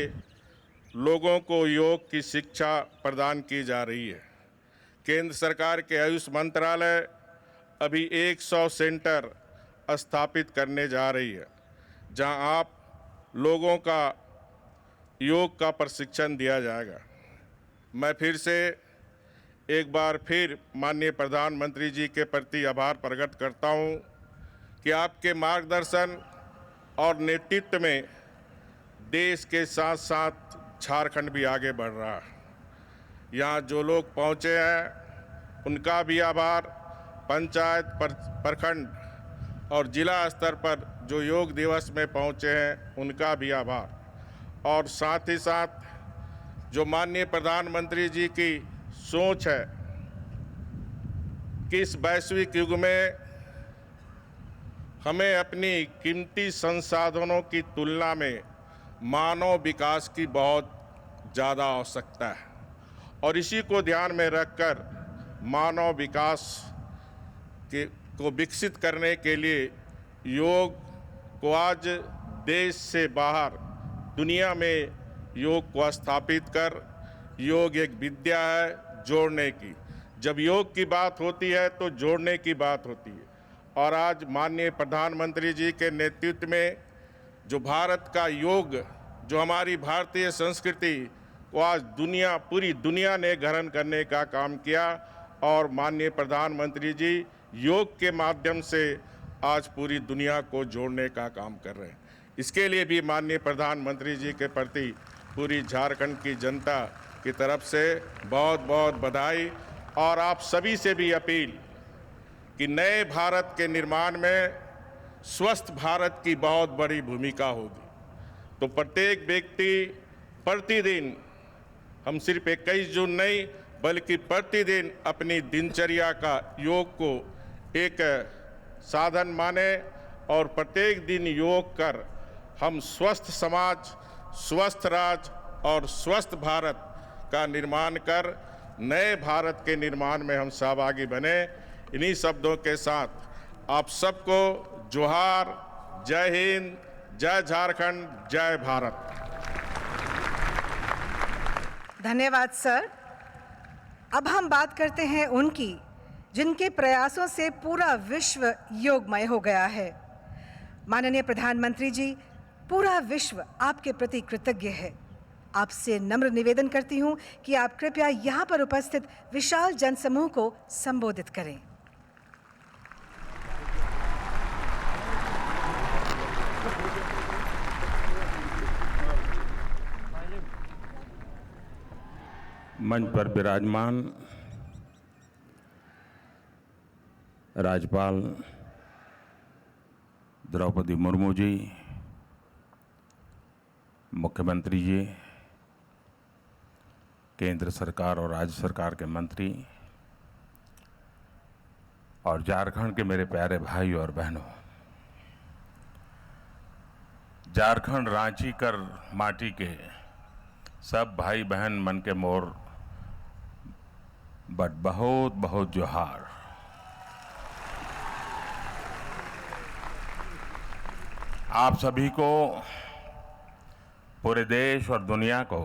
लोगों को योग की शिक्षा प्रदान की जा रही है। केंद्र सरकार के आयुष मंत्रालय अभी 100 सेंटर स्थापित करने जा रही है, जहां आप लोगों का योग का प्रशिक्षण दिया जाएगा। मैं फिर से एक बार फिर माननीय प्रधानमंत्री जी के प्रति आभार प्रकट करता हूं कि आपके मार्गदर्शन और नेतृत्व में देश के साथ साथ झारखंड भी आगे बढ़ रहा है। यहाँ जो लोग पहुँचे हैं उनका भी आभार, पंचायत, प्रखंड और जिला स्तर पर जो योग दिवस में पहुँचे हैं उनका भी आभार, और साथ ही साथ जो माननीय प्रधानमंत्री जी की सोच है कि इस वैश्विक युग में हमें अपनी कीमती संसाधनों की तुलना में मानव विकास की बहुत ज़्यादा आवश्यकता है, और इसी को ध्यान में रखकर मानव विकास को विकसित करने के लिए योग को आज देश से बाहर दुनिया में योग को स्थापित कर, योग एक विद्या है जोड़ने की। जब योग की बात होती है तो जोड़ने की बात होती है, और आज माननीय प्रधानमंत्री जी के नेतृत्व में जो भारत का योग, जो हमारी भारतीय संस्कृति को आज पूरी दुनिया ने ग्रहण करने का काम किया, और माननीय प्रधानमंत्री जी योग के माध्यम से आज पूरी दुनिया को जोड़ने का काम कर रहे हैं। इसके लिए भी माननीय प्रधानमंत्री जी के प्रति पूरी झारखंड की जनता की तरफ से बहुत बहुत बधाई, और आप सभी से भी अपील कि नए भारत के निर्माण में स्वस्थ भारत की बहुत बड़ी भूमिका होगी। तो प्रत्येक व्यक्ति प्रतिदिन, हम सिर्फ 21 जून नहीं बल्कि प्रतिदिन अपनी दिनचर्या का योग को एक साधन माने, और प्रत्येक दिन योग कर हम स्वस्थ समाज, स्वस्थ राज्य और स्वस्थ भारत का निर्माण कर नए भारत के निर्माण में हम सहभागी बने। इन्हीं शब्दों के साथ आप सबको जोहार, जय हिंद, जय झारखंड, जय भारत। धन्यवाद सर। अब हम बात करते हैं उनकी, जिनके प्रयासों से पूरा विश्व योगमय हो गया है। माननीय प्रधानमंत्री जी, पूरा विश्व आपके प्रति कृतज्ञ है। आपसे नम्र निवेदन करती हूं कि आप कृपया यहां पर उपस्थित विशाल जनसमूह को संबोधित करें। मंच पर विराजमान राज्यपाल द्रौपदी मुर्मू जी, मुख्यमंत्री जी, केंद्र सरकार और राज्य सरकार के मंत्री, और झारखंड के मेरे प्यारे भाई और बहनों, झारखंड रांची कर माटी के सब भाई बहन मन के मोर बट बहुत बहुत जोहार। आप सभी को, पूरे देश और दुनिया को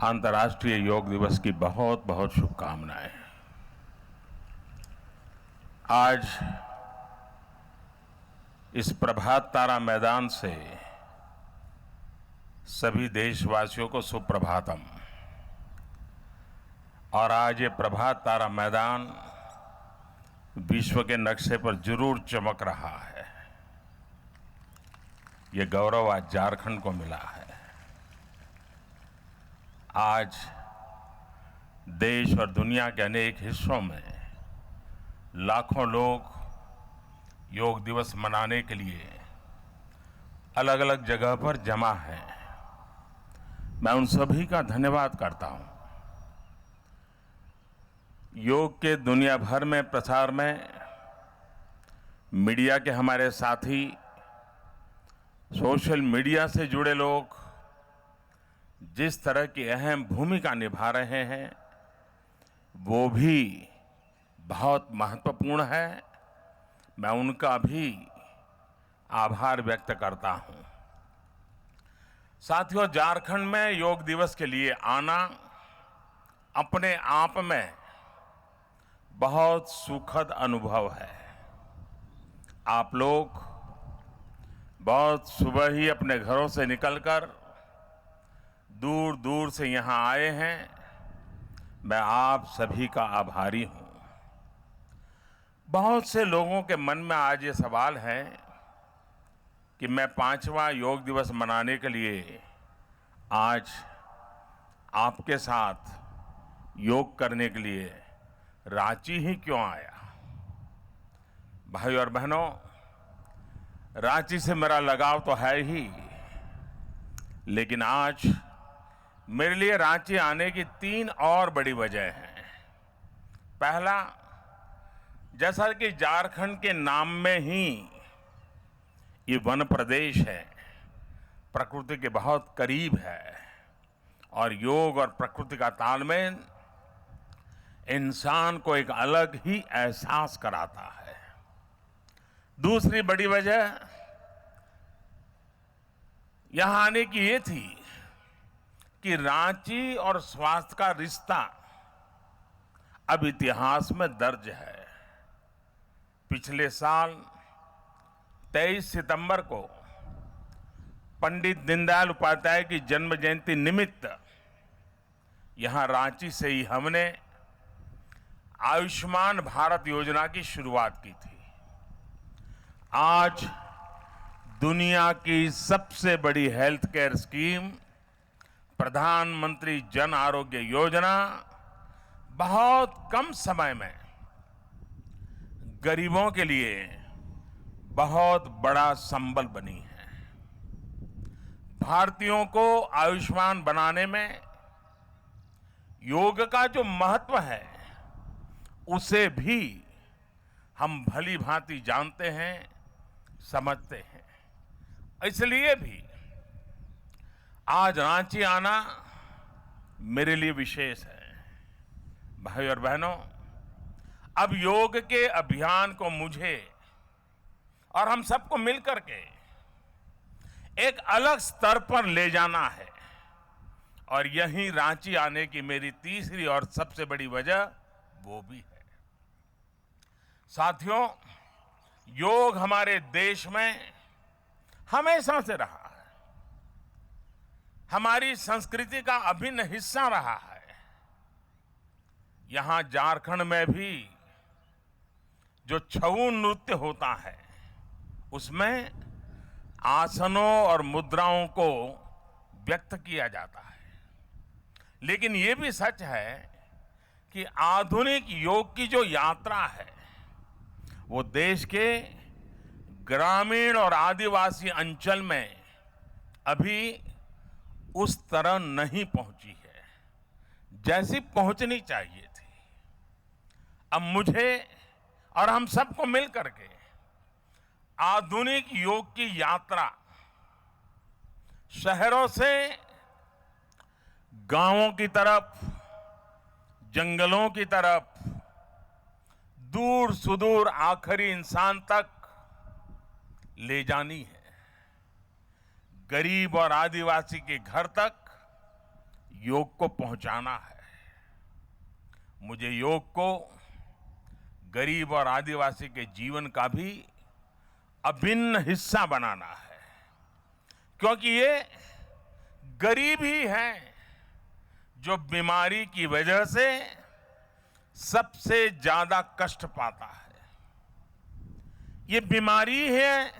अंतर्राष्ट्रीय योग दिवस की बहुत बहुत शुभकामनाएं। आज इस प्रभात तारा मैदान से सभी देशवासियों को सुप्रभातम। और आज ये प्रभात तारा मैदान विश्व के नक्शे पर जरूर चमक रहा है। ये गौरव आज झारखंड को मिला है। आज देश और दुनिया के अनेक हिस्सों में लाखों लोग योग दिवस मनाने के लिए अलग अलग जगह पर जमा हैं। मैं उन सभी का धन्यवाद करता हूं। योग के दुनिया भर में प्रसार में मीडिया के हमारे साथी, सोशल मीडिया से जुड़े लोग जिस तरह की अहम भूमिका निभा रहे हैं वो भी बहुत महत्वपूर्ण है। मैं उनका भी आभार व्यक्त करता हूं। साथियों, झारखंड में योग दिवस के लिए आना अपने आप में बहुत सुखद अनुभव है। आप लोग बहुत सुबह ही अपने घरों से निकलकर दूर दूर से यहां आए हैं। मैं आप सभी का आभारी हूं। बहुत से लोगों के मन में आज ये सवाल है कि मैं 5वां योग दिवस मनाने के लिए आज आपके साथ योग करने के लिए रांची ही क्यों आया। भाई और बहनों, रांची से मेरा लगाव तो है ही, लेकिन आज मेरे लिए रांची आने की 3 और बड़ी वजह हैं। पहला, जैसा कि झारखंड के नाम में ही ये वन प्रदेश है, प्रकृति के बहुत करीब है और योग और प्रकृति का तालमेल इंसान को एक अलग ही एहसास कराता है। दूसरी बड़ी वजह यहां आने की ये थी कि रांची और स्वास्थ्य का रिश्ता अब इतिहास में दर्ज है। पिछले साल 23 सितंबर को पंडित दीनदयाल उपाध्याय की जन्म जयंती निमित्त यहां रांची से ही हमने आयुष्मान भारत योजना की शुरुआत की थी। आज दुनिया की सबसे बड़ी हेल्थ केयर स्कीम प्रधानमंत्री जन आरोग्य योजना बहुत कम समय में गरीबों के लिए बहुत बड़ा संबल बनी है। भारतीयों को आयुष्मान बनाने में योग का जो महत्व है उसे भी हम भली भांति जानते हैं, समझते हैं। इसलिए भी आज रांची आना मेरे लिए विशेष है। भाई और बहनों, अब योग के अभियान को मुझे और हम सबको मिलकर के एक अलग स्तर पर ले जाना है और यही रांची आने की मेरी तीसरी और सबसे बड़ी वजह वो भी है। साथियों, योग हमारे देश में हमेशा से रहा है, हमारी संस्कृति का अभिन्न हिस्सा रहा है। यहां झारखंड में भी जो छऊ नृत्य होता है उसमें आसनों और मुद्राओं को व्यक्त किया जाता है। लेकिन ये भी सच है कि आधुनिक योग की जो यात्रा है वो देश के ग्रामीण और आदिवासी अंचल में अभी उस तरह नहीं पहुंची है जैसी पहुंचनी चाहिए थी। अब मुझे और हम सबको मिलकर के आधुनिक योग की यात्रा शहरों से गांवों की तरफ, जंगलों की तरफ, दूर सुदूर आखिरी इंसान तक ले जानी है। गरीब और आदिवासी के घर तक योग को पहुंचाना है। मुझे योग को गरीब और आदिवासी के जीवन का भी अभिन्न हिस्सा बनाना है, क्योंकि ये गरीब ही है जो बीमारी की वजह से सबसे ज्यादा कष्ट पाता है। ये बीमारी है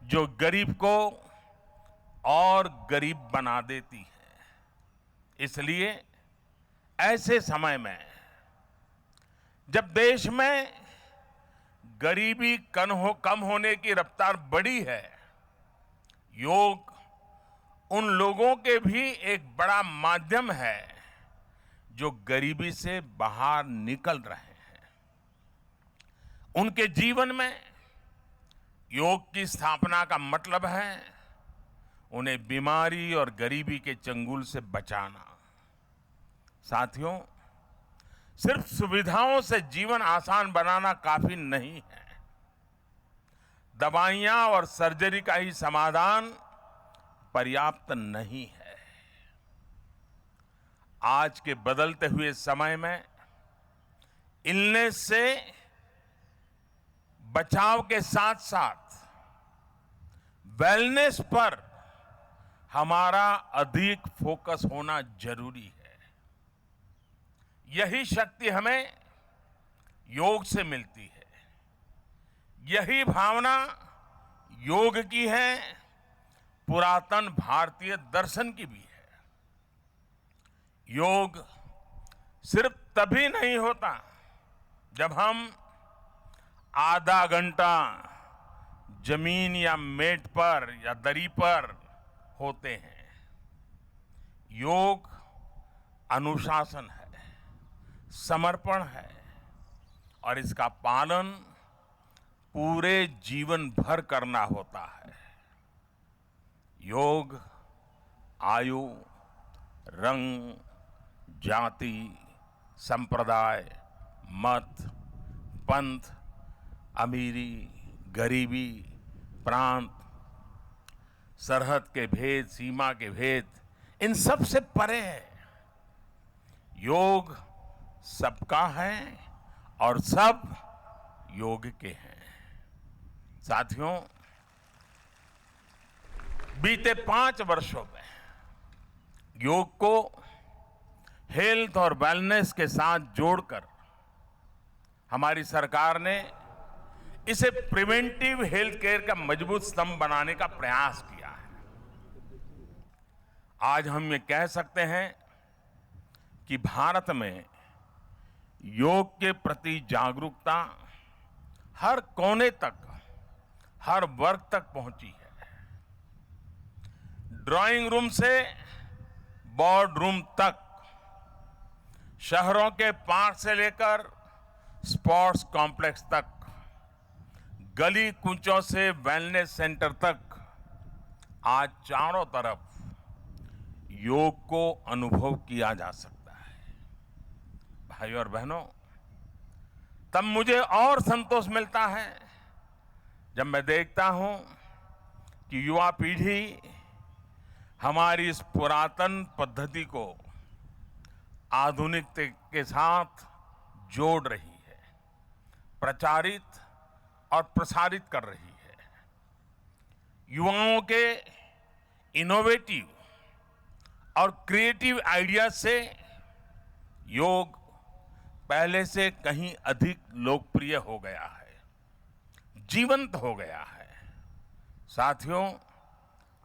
जो गरीब को और गरीब बना देती है। इसलिए ऐसे समय में जब देश में गरीबी कम होने की रफ्तार बढ़ी है, योग उन लोगों के भी एक बड़ा माध्यम है जो गरीबी से बाहर निकल रहे हैं। उनके जीवन में योग की स्थापना का मतलब है उन्हें बीमारी और गरीबी के चंगुल से बचाना। साथियों, सिर्फ सुविधाओं से जीवन आसान बनाना काफी नहीं है। दवाइयां और सर्जरी का ही समाधान पर्याप्त नहीं है। आज के बदलते हुए समय में इलनेस से बचाव के साथ साथ वेलनेस पर हमारा अधिक फोकस होना जरूरी है। यही शक्ति हमें योग से मिलती है। यही भावना योग की है, पुरातन भारतीय दर्शन की भी है। योग सिर्फ तभी नहीं होता जब हम आधा घंटा जमीन या मेट पर या दरी पर होते हैं। योग अनुशासन है, समर्पण है और इसका पालन पूरे जीवन भर करना होता है। योग आयु, रंग, जाति, संप्रदाय, मत, पंथ, अमीरी, गरीबी, प्रांत, सरहद के भेद, सीमा के भेद, इन सब से परे है। योग सबका है और सब योग के हैं। साथियों, बीते 5 वर्षों में योग को हेल्थ और वेलनेस के साथ जोड़कर हमारी सरकार ने इसे प्रिवेंटिव हेल्थ केयर का मजबूत स्तंभ बनाने का प्रयास किया है। आज हम ये कह सकते हैं कि भारत में योग के प्रति जागरूकता हर कोने तक, हर वर्ग तक पहुंची है। ड्राइंग रूम से बोर्ड रूम तक, शहरों के पार्क से लेकर स्पोर्ट्स कॉम्प्लेक्स तक, गली कूचों से वेलनेस सेंटर तक, आज चारों तरफ योग को अनुभव किया जा सकता है। भाइयों और बहनों, तब मुझे और संतोष मिलता है जब मैं देखता हूं कि युवा पीढ़ी हमारी इस पुरातन पद्धति को आधुनिकता के साथ जोड़ रही है, प्रचारित और प्रसारित कर रही है। युवाओं के इनोवेटिव और क्रिएटिव आइडिया से योग पहले से कहीं अधिक लोकप्रिय हो गया है, जीवंत हो गया है। साथियों,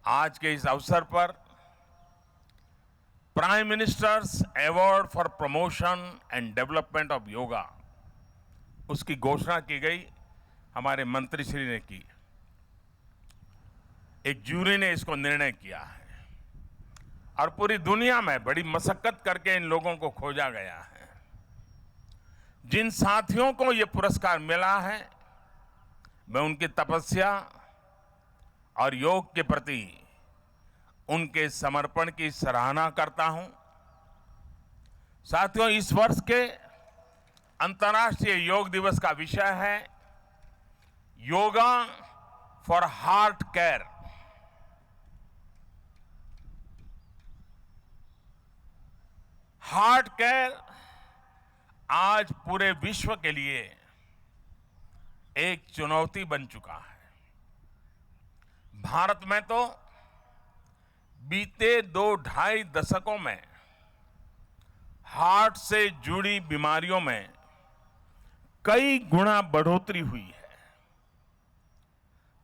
आज के इस अवसर पर prime ministers award for promotion and development of yoga, उसकी घोषणा की गई। हमारे मंत्री श्री ने की, एक जूरी ने इसको निर्णय किया है और पूरी दुनिया में बड़ी मशक्कत करके इन लोगों को खोजा गया है। जिन साथियों को ये पुरस्कार मिला है, मैं उनकी तपस्या और योग के प्रति उनके समर्पण की सराहना करता हूं। साथियों, इस वर्ष के अंतर्राष्ट्रीय योग दिवस का विषय है yoga for heart care. Heart care आज पूरे विश्व के लिए एक चुनौती बन चुका है। भारत में तो बीते 2-2.5 दशकों में हार्ट से जुड़ी बीमारियों में कई गुना बढ़ोतरी हुई है।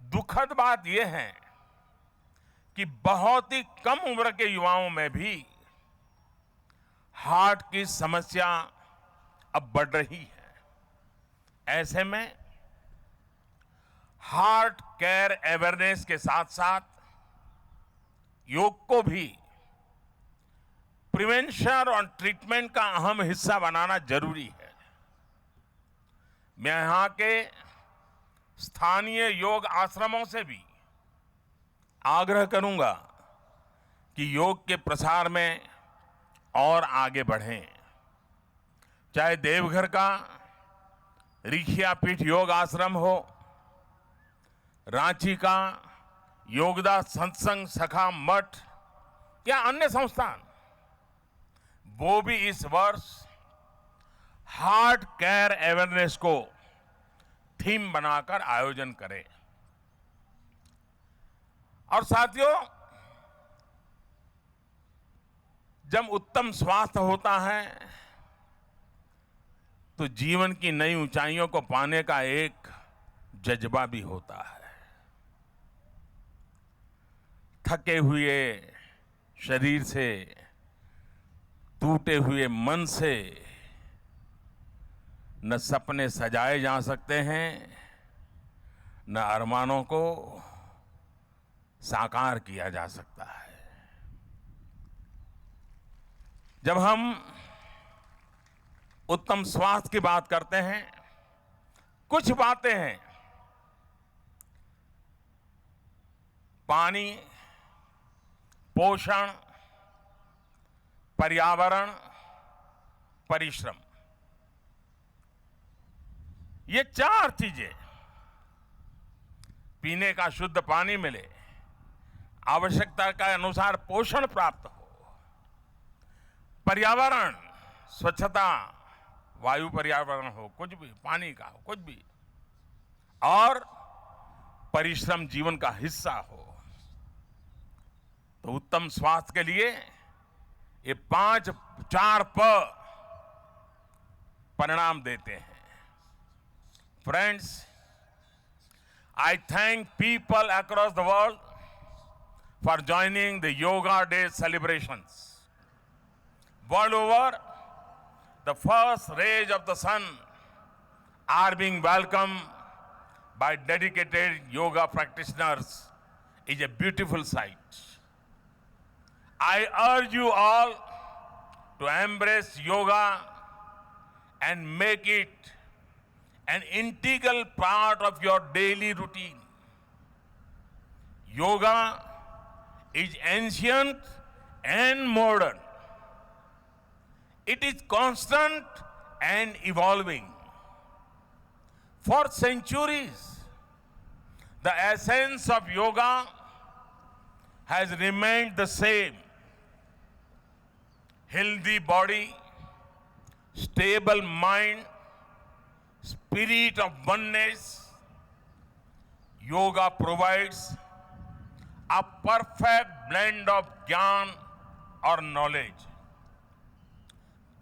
दुखद बात यह है कि बहुत ही कम उम्र के युवाओं में भी हार्ट की समस्या अब बढ़ रही है। ऐसे में हार्ट केयर अवेयरनेस के साथ साथ योग को भी प्रिवेंशन और ट्रीटमेंट का अहम हिस्सा बनाना जरूरी है। मैं यहां के स्थानीय योग आश्रमों से भी आग्रह करूंगा कि योग के प्रसार में और आगे बढ़ें। चाहे देवघर का ऋषिया पीठ योग आश्रम हो, रांची का योगदास सत्संग सखा मठ या अन्य संस्थान, वो भी इस वर्ष हार्ट केयर अवेयरनेस को थीम बनाकर आयोजन करें। और साथियों, जब उत्तम स्वास्थ्य होता है तो जीवन की नई ऊंचाइयों को पाने का एक जज्बा भी होता है। थके हुए शरीर से, टूटे हुए मन से न सपने सजाए जा सकते हैं, न अरमानों को साकार किया जा सकता है। जब हम उत्तम स्वास्थ्य की बात करते हैं, कुछ बातें हैं, पानी, पोषण, पर्यावरण, परिश्रम, ये 4 चीजें, पीने का शुद्ध पानी मिले, आवश्यकता के अनुसार पोषण प्राप्त हो, पर्यावरण, स्वच्छता, वायु पर्यावरण हो, कुछ भी, पानी का हो, कुछ भी, और परिश्रम जीवन का हिस्सा हो, तो उत्तम स्वास्थ्य के लिए ये 4 प परिणाम देते हैं। Friends, I thank people across the world for joining the Yoga Day celebrations. World over, the first rays of the sun are being welcomed by dedicated yoga practitioners. It's a beautiful sight. I urge you all to embrace yoga and make it an integral part of your daily routine. Yoga is ancient and modern. It is constant and evolving. For centuries, the essence of yoga has remained the same. Healthy body, stable mind, spirit of oneness. Yoga provides a perfect blend of jnana or knowledge,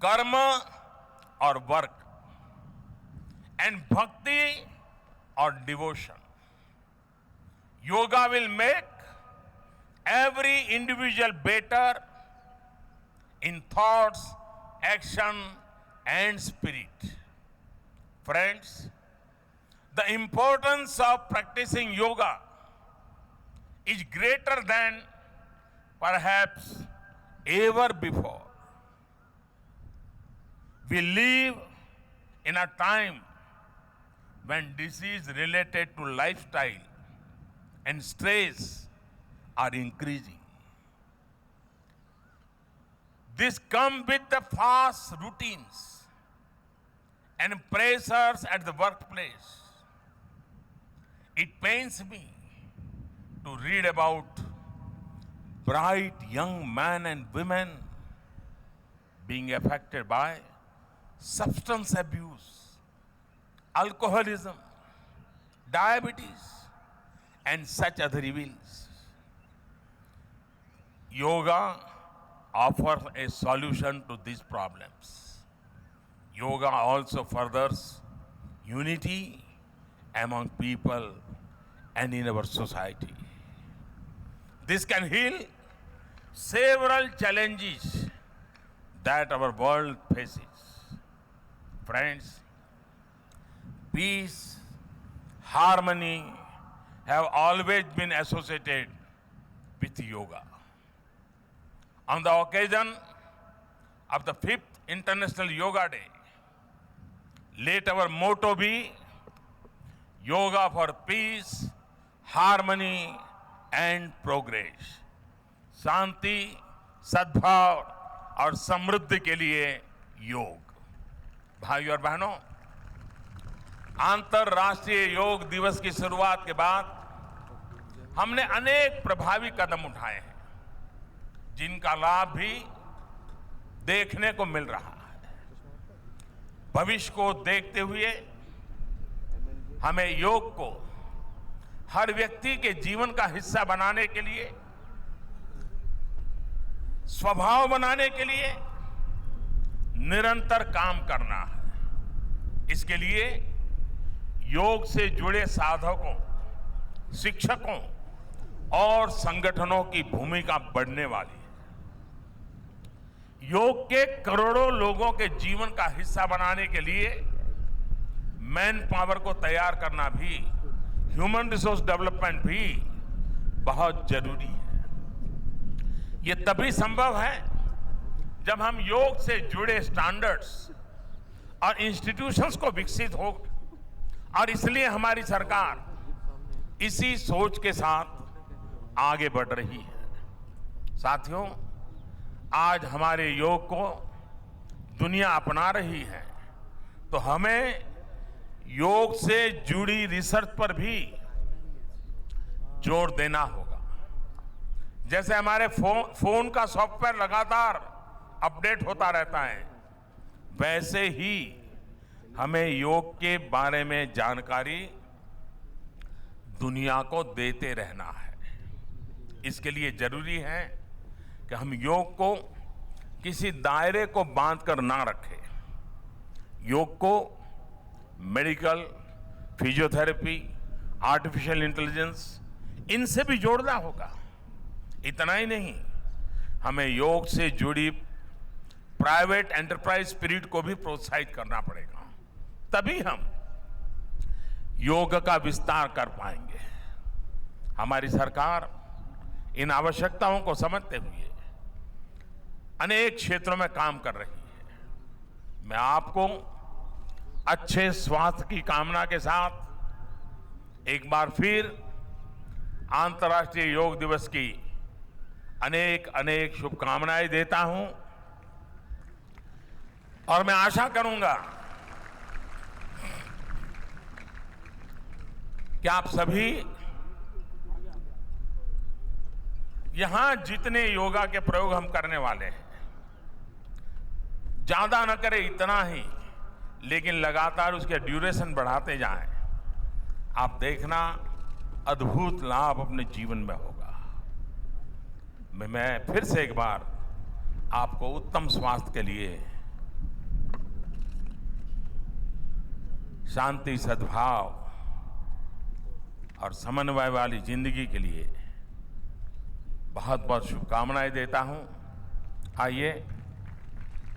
karma or work, and bhakti or devotion. Yoga will make every individual better in thoughts, action, and spirit. Friends, the importance of practicing yoga is greater than perhaps ever before. We live in a time when disease related to lifestyle and stress are increasing. This comes with the fast routines and pressures at the workplace. It pains me to read about bright young men and women being affected by substance abuse, alcoholism, diabetes, and such other evils. Yoga offers a solution to these problems. Yoga also furthers unity among people and in our society. This can heal several challenges that our world faces. Friends, peace, harmony have always been associated with yoga. On the occasion of the 5th International Yoga Day, let our motto be yoga for peace, harmony and progress, शांति, सद्भाव और समृद्धि के लिए योग। भाइयों और बहनों, अंतर्राष्ट्रीय योग दिवस की शुरुआत के बाद हमने अनेक प्रभावी कदम उठाए हैं, जिनका लाभ भी देखने को मिल रहा है। भविष्य को देखते हुए हमें योग को हर व्यक्ति के जीवन का हिस्सा बनाने के लिए, स्वभाव बनाने के लिए निरंतर काम करना है। इसके लिए योग से जुड़े साधकों, शिक्षकों और संगठनों की भूमिका बढ़ने वाली है। योग के करोड़ों लोगों के जीवन का हिस्सा बनाने के लिए मैन पावर को तैयार करना भी, ह्यूमन रिसोर्स डेवलपमेंट भी बहुत जरूरी है। ये तभी संभव है जब हम योग से जुड़े स्टैंडर्ड्स और इंस्टीट्यूशंस को विकसित हो, और इसलिए हमारी सरकार इसी सोच के साथ आगे बढ़ रही है। साथियों, आज हमारे योग को दुनिया अपना रही है, तो हमें योग से जुड़ी रिसर्च पर भी जोर देना होगा। जैसे हमारे फोन का सॉफ्टवेयर लगातार अपडेट होता रहता है, वैसे ही हमें योग के बारे में जानकारी दुनिया को देते रहना है। इसके लिए जरूरी है कि हम योग को किसी दायरे को बांधकर ना रखें। योग को मेडिकल, फिजियोथेरेपी, आर्टिफिशियल इंटेलिजेंस, इनसे भी जोड़ना होगा। इतना ही नहीं, हमें योग से जुड़ी प्राइवेट एंटरप्राइज स्पिरिट को भी प्रोत्साहित करना पड़ेगा, तभी हम योग का विस्तार कर पाएंगे। हमारी सरकार इन आवश्यकताओं को समझते हुए अनेक क्षेत्रों में काम कर रही है। मैं आपको अच्छे स्वास्थ्य की कामना के साथ एक बार फिर अंतर्राष्ट्रीय योग दिवस की अनेक अनेक शुभकामनाएं देता हूं, और मैं आशा करूंगा कि आप सभी यहां जितने योगा के प्रयोग हम करने वाले हैं, ज्यादा न करें इतना ही, लेकिन लगातार उसके ड्यूरेशन बढ़ाते जाएं। आप देखना अद्भुत लाभ अपने जीवन में होगा। मैं फिर से एक बार आपको उत्तम स्वास्थ्य के लिए, शांति, सद्भाव और समन्वय वाली जिंदगी के लिए बहुत बहुत शुभकामनाएं देता हूं। आइए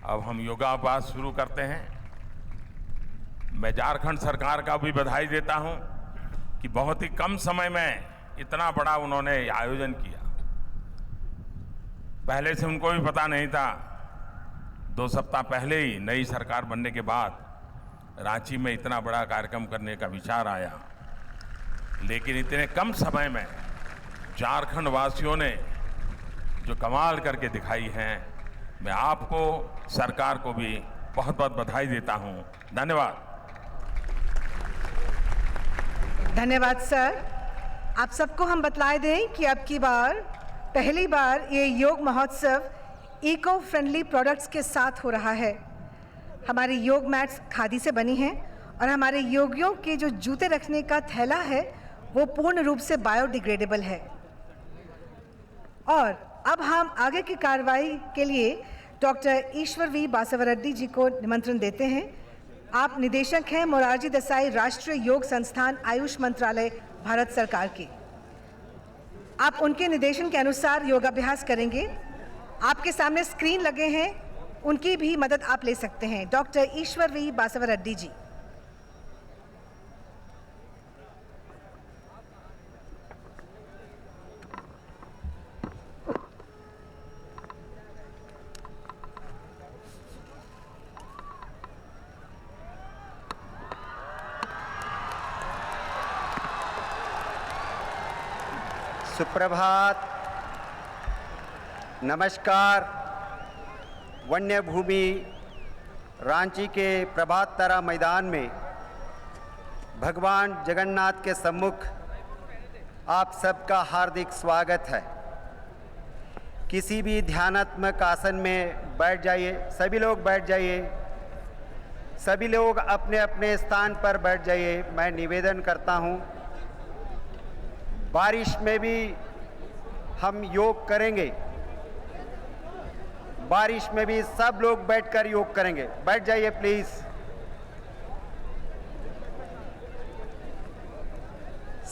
अब हम योगाभ्यास शुरू करते हैं। मैं झारखंड सरकार का भी बधाई देता हूं कि बहुत ही कम समय में इतना बड़ा उन्होंने आयोजन किया। पहले से उनको भी पता नहीं था। 2 सप्ताह पहले ही नई सरकार बनने के बाद रांची में इतना बड़ा कार्यक्रम करने का विचार आया, लेकिन इतने कम समय में झारखंड वासियों ने जो कमाल करके दिखाई है, मैं आपको, सरकार को भी बहुत बहुत बधाई देता हूं। धन्यवाद। धन्यवाद सर। आप सबको हम बतला दें कि अब की बार पहली बार ये योग महोत्सव इको फ्रेंडली प्रोडक्ट्स के साथ हो रहा है। हमारी योग मैट्स खादी से बनी हैं और हमारे योगियों के जो जूते रखने का थैला है वो पूर्ण रूप से बायोडिग्रेडेबल है। और अब हम आगे की कार्रवाई के लिए डॉक्टर ईश्वर वी बासवराड्डी जी को निमंत्रण देते हैं। आप निदेशक हैं मोरारजी देसाई राष्ट्रीय योग संस्थान, आयुष मंत्रालय, भारत सरकार की। आप उनके निर्देशन के अनुसार योगाभ्यास करेंगे। आपके सामने स्क्रीन लगे हैं, उनकी भी मदद आप ले सकते हैं। डॉक्टर ईश्वर वी बासवराड्डी जी। सुप्रभात, नमस्कार। वन्य भूमि रांची के प्रभात तारा मैदान में भगवान जगन्नाथ के सम्मुख आप सबका हार्दिक स्वागत है। किसी भी ध्यानात्मक आसन में बैठ जाइए, सभी लोग बैठ जाइए, सभी लोग अपने अपने स्थान पर बैठ जाइए। मैं निवेदन करता हूँ, बारिश में भी हम योग करेंगे, बारिश में भी सब लोग बैठकर योग करेंगे। बैठ जाइए प्लीज।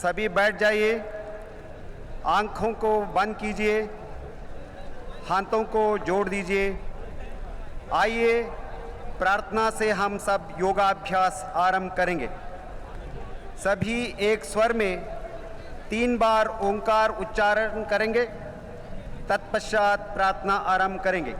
सभी बैठ जाइए, आंखों को बंद कीजिए, हाथों को जोड़ दीजिए। आइए प्रार्थना से हम सब योगाभ्यास आरंभ करेंगे। सभी एक स्वर में 3 बार ओंकार उच्चारण करेंगे, तत्पश्चात प्रार्थना आरंभ करेंगे।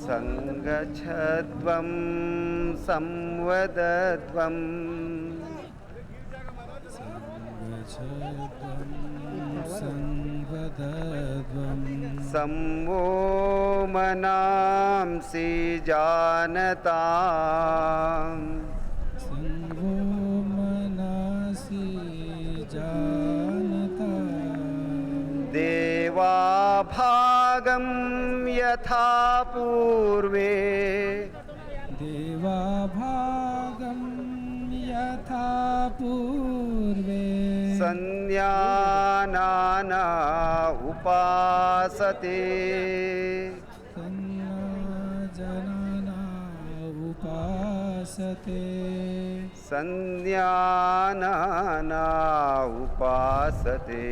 संगच्छध्वं संवदध्वं सम्वो मनांसि जानताम् देवा भागं यथा पूर्वे संज्ञानाना उपासते संज्ञानाना उपासते।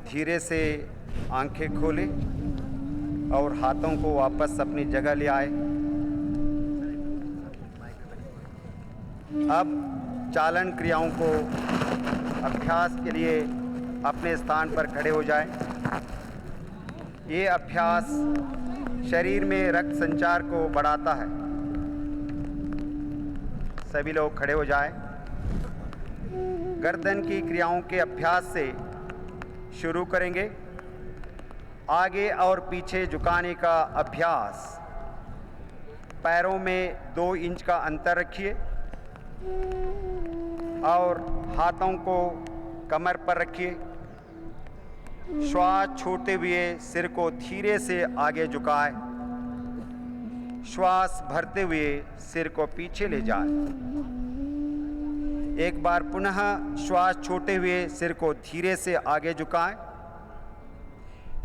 धीरे से आंखें खोलें और हाथों को वापस अपनी जगह ले आए। अब चालन क्रियाओं को अभ्यास के लिए अपने स्थान पर खड़े हो जाएं। ये अभ्यास शरीर में रक्त संचार को बढ़ाता है। सभी लोग खड़े हो जाएं। गर्दन की क्रियाओं के अभ्यास से शुरू करेंगे। आगे और पीछे झुकाने का अभ्यास। पैरों में 2 इंच का अंतर रखिए और हाथों को कमर पर रखिए। श्वास छोड़ते हुए सिर को धीरे से आगे झुकाएं। श्वास भरते हुए सिर को पीछे ले जाएं। एक बार पुनः श्वास छोड़ते हुए सिर को धीरे से आगे झुकाएं।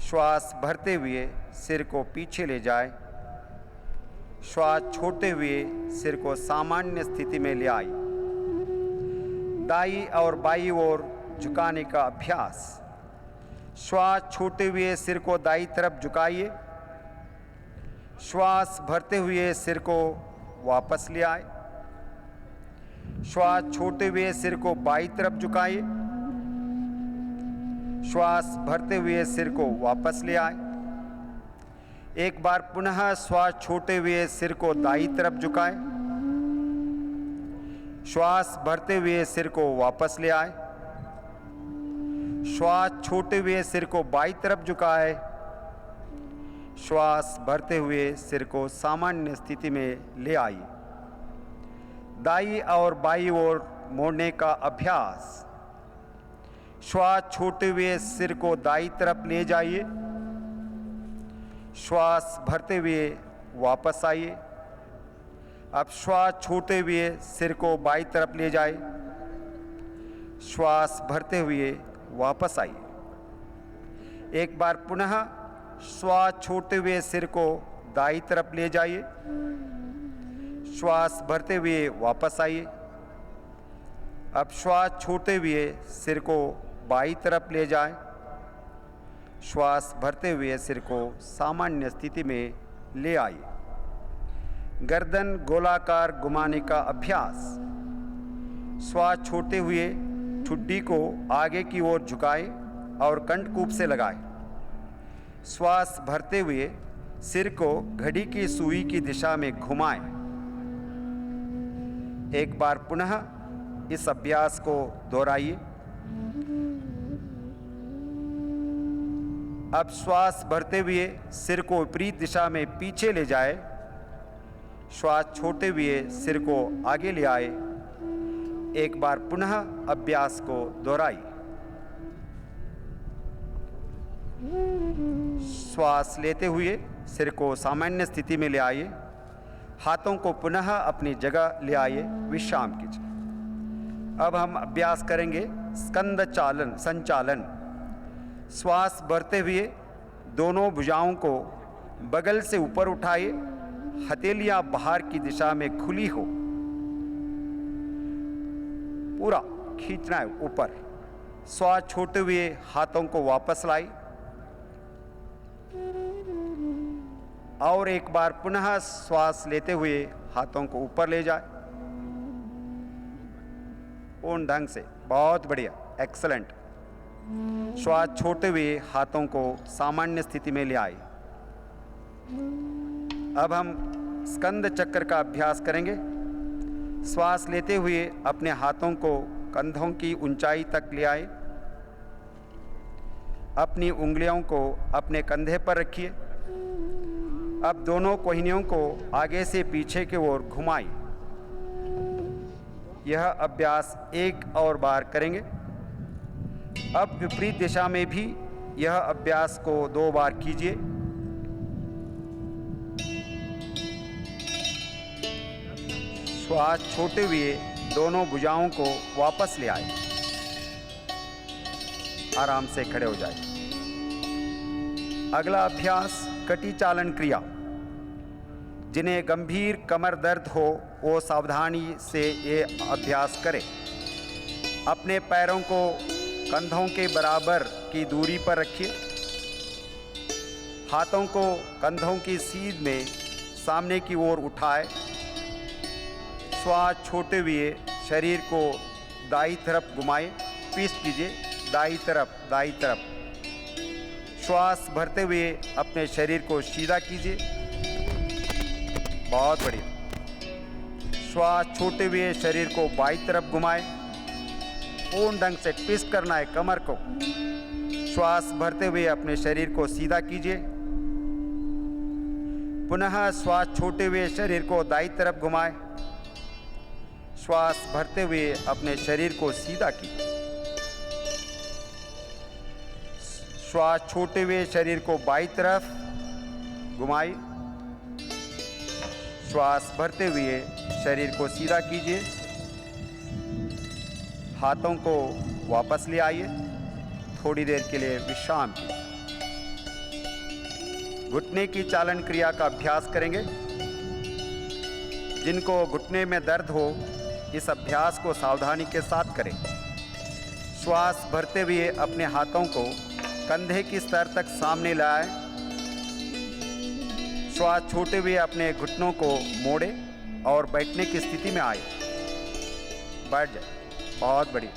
श्वास भरते हुए सिर को पीछे ले जाएं। श्वास छोड़ते हुए सिर को सामान्य स्थिति में ले आइए। दाईं और बाईं ओर झुकाने का अभ्यास। श्वास छोड़ते हुए सिर को दाईं तरफ झुकाइए। श्वास भरते हुए सिर को वापस ले आए। श्वास छोड़ते हुए सिर को बाईं तरफ झुकाइए। श्वास भरते हुए सिर को वापस ले आए। एक बार पुनः श्वास छोड़ते हुए सिर को दाईं तरफ झुकाएं। श्वास भरते हुए सिर को वापस ले आए। श्वास छोड़ते हुए सिर को बाईं तरफ झुकाएं। श्वास भरते हुए सिर को सामान्य स्थिति में ले आइए। दाईं और बाईं ओर मोड़ने का अभ्यास। श्वास छोड़ते हुए सिर को दाईं तरफ ले जाइए। श्वास भरते हुए वापस आइए। अब श्वास छोड़ते हुए सिर को बाईं तरफ ले जाइए। श्वास भरते हुए वापस आइए। एक बार पुनः श्वास छोड़ते हुए सिर को दाईं तरफ ले जाइए। श्वास भरते हुए वापस आइए। अब श्वास छोड़ते हुए सिर को बाईं तरफ ले जाएं। श्वास भरते हुए सिर को सामान्य स्थिति में ले आइए। गर्दन गोलाकार घुमाने का अभ्यास। श्वास छोड़ते हुए ठुड्डी को आगे की ओर झुकाएं और कंठकूप से लगाएं। श्वास भरते हुए सिर को घड़ी की सुई की दिशा में घुमाएं। एक बार पुनः इस अभ्यास को दोहराइए। अब श्वास भरते हुए सिर को विपरीत दिशा में पीछे ले जाए। श्वास छोड़ते हुए सिर को आगे ले आए। एक बार पुनः अभ्यास को दोहराइए। श्वास लेते हुए सिर को सामान्य स्थिति में ले आइए। हाथों को पुनः अपनी जगह ले आइए, विश्राम कीजिए। अब हम अभ्यास करेंगे स्कंद चालन संचालन। श्वास भरते हुए दोनों भुजाओं को बगल से ऊपर उठाइए। हथेलियां बाहर की दिशा में खुली हो, पूरा खींचना है ऊपर। श्वास छोड़ते हुए हाथों को वापस लाई और एक बार पुनः श्वास लेते हुए हाथों को ऊपर ले जाए पूर्ण ढंग से। बहुत बढ़िया, एक्सलेंट। श्वास छोड़ते हुए हाथों को सामान्य स्थिति में ले आए। अब हम स्कंद चक्र का अभ्यास करेंगे। श्वास लेते हुए अपने हाथों को कंधों की ऊंचाई तक ले आए। अपनी उंगलियों को अपने कंधे पर रखिए। अब दोनों कोहनियों को आगे से पीछे की ओर घुमाइए। यह अभ्यास एक और बार करेंगे। अब विपरीत दिशा में भी यह अभ्यास को 2 बार कीजिए। श्वास छोड़ते हुए दोनों भुजाओं को वापस ले आए। आराम से खड़े हो जाए। अगला अभ्यास कटी चालन क्रिया। जिन्हें गंभीर कमर दर्द हो वो सावधानी से ये अभ्यास करें। अपने पैरों को कंधों के बराबर की दूरी पर रखिए। हाथों को कंधों की सीध में सामने की ओर उठाए। श्वास छोड़ते हुए शरीर को दाईं तरफ घुमाएं। ट्विस्ट कीजिए, दाईं तरफ, दाईं तरफ। श्वास भरते हुए अपने शरीर को सीधा कीजिए। बहुत बढ़िया। श्वास छोड़ते हुए शरीर को बाईं तरफ घुमाएं। पूर्ण ढंग से ट्विस्ट करना है कमर को। श्वास भरते हुए अपने शरीर को सीधा कीजिए। पुनः श्वास छोड़ते हुए शरीर को दाईं तरफ घुमाएं। श्वास भरते हुए अपने शरीर को सीधा कीजिए। श्वास छोड़ते हुए शरीर को बाईं तरफ घुमाइए। श्वास भरते हुए शरीर को सीधा कीजिए। हाथों को वापस ले आइए। थोड़ी देर के लिए विश्राम कीजिए। घुटने की चालन क्रिया का अभ्यास करेंगे। जिनको घुटने में दर्द हो इस अभ्यास को सावधानी के साथ करें। श्वास भरते हुए अपने हाथों को कंधे की स्तर तक सामने लाएं। श्वास छोड़ते हुए अपने घुटनों को मोड़े और बैठने की स्थिति में आए। बैठ जाए। बहुत बढ़िया।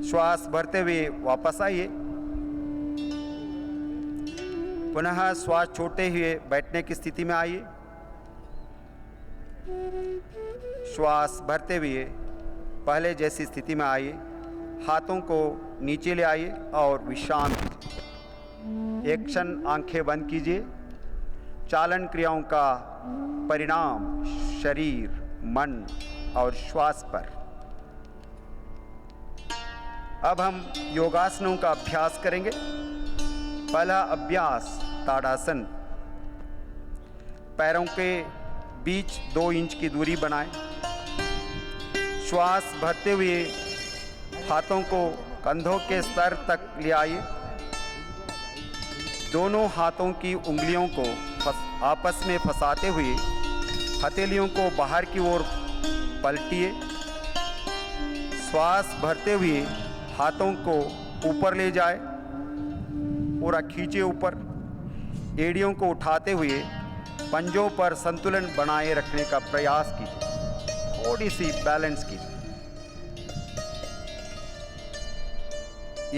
श्वास भरते हुए वापस आइए। पुनः श्वास छोड़ते हुए बैठने की स्थिति में आइए। श्वास भरते हुए पहले जैसी स्थिति में आइए। हाथों को नीचे ले आइए और विश्राम कीजिए। एक क्षण आंखें बंद कीजिए। चालन क्रियाओं का परिणाम शरीर, मन और श्वास पर। अब हम योगासनों का अभ्यास करेंगे। पहला अभ्यास ताड़ासन। पैरों के बीच 2 इंच की दूरी बनाएं। श्वास भरते हुए हाथों को कंधों के स्तर तक ले आइए। दोनों हाथों की उंगलियों को आपस में फंसाते हुए हथेलियों को बाहर की ओर पलटिए। श्वास भरते हुए हाथों को ऊपर ले जाए, पूरा खींचे ऊपर। एड़ियों को उठाते हुए पंजों पर संतुलन बनाए रखने का प्रयास कीजिए, थोड़ी सी बैलेंस कीजिए।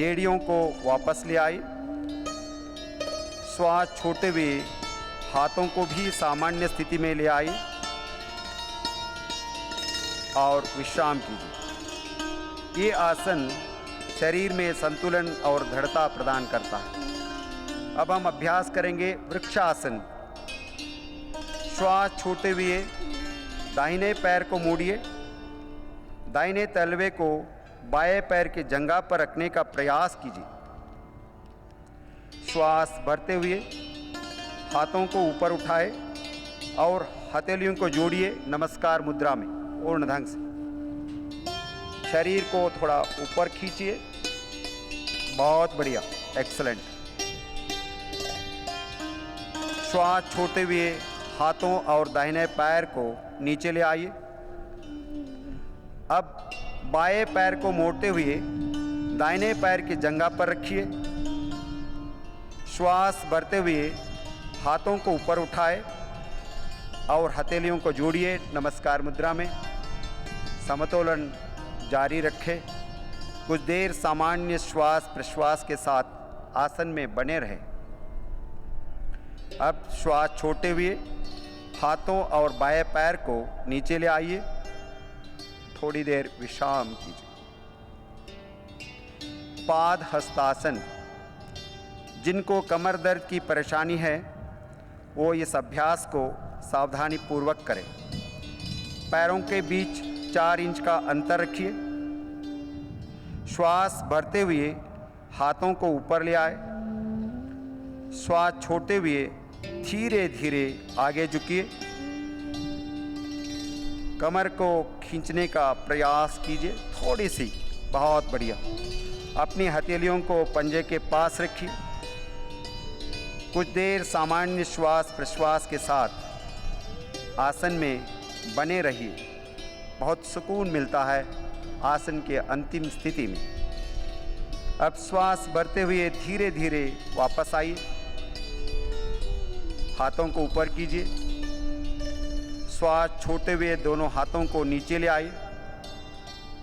एड़ियों को वापस ले आए। श्वास छोड़ते हुए हाथों को भी सामान्य स्थिति में ले आए और विश्राम कीजिए। ये आसन शरीर में संतुलन और दृढ़ता प्रदान करता है। अब हम अभ्यास करेंगे वृक्षासन। श्वास छोड़ते हुए दाहिने पैर को मोड़िए। दाहिने तलवे को बाएं पैर के जंघा पर रखने का प्रयास कीजिए। श्वास भरते हुए हाथों को ऊपर उठाए और हथेलियों को जोड़िए नमस्कार मुद्रा में पूर्ण ढंग से। शरीर को थोड़ा ऊपर खींचिए। बहुत बढ़िया, एक्सीलेंट। श्वास छोड़ते हुए हाथों और दाहिने पैर को नीचे ले आइए। अब बाएं पैर को मोड़ते हुए दाहिने पैर की जंघा पर रखिए। श्वास भरते हुए हाथों को ऊपर उठाए और हथेलियों को जोड़िए नमस्कार मुद्रा में। समतोलन जारी रखें। कुछ देर सामान्य श्वास प्रश्वास के साथ आसन में बने रहें। अब श्वास छोड़ते हुए हाथों और बाएं पैर को नीचे ले आइए। थोड़ी देर विश्राम कीजिए। पाद हस्तासन। जिनको कमर दर्द की परेशानी है वो इस अभ्यास को सावधानी पूर्वक करें। पैरों के बीच 4 इंच का अंतर रखिए। श्वास भरते हुए हाथों को ऊपर ले आए। श्वास छोड़ते हुए धीरे धीरे आगे झुकिए। कमर को खींचने का प्रयास कीजिए, थोड़ी सी। बहुत बढ़िया। अपनी हथेलियों को पंजे के पास रखिए। कुछ देर सामान्य श्वास प्रश्वास के साथ आसन में बने रहिए। बहुत सुकून मिलता है आसन के अंतिम स्थिति में। अब श्वास भरते हुए धीरे धीरे वापस आइए। हाथों को ऊपर कीजिए। श्वास छोड़ते हुए दोनों हाथों को नीचे ले आइए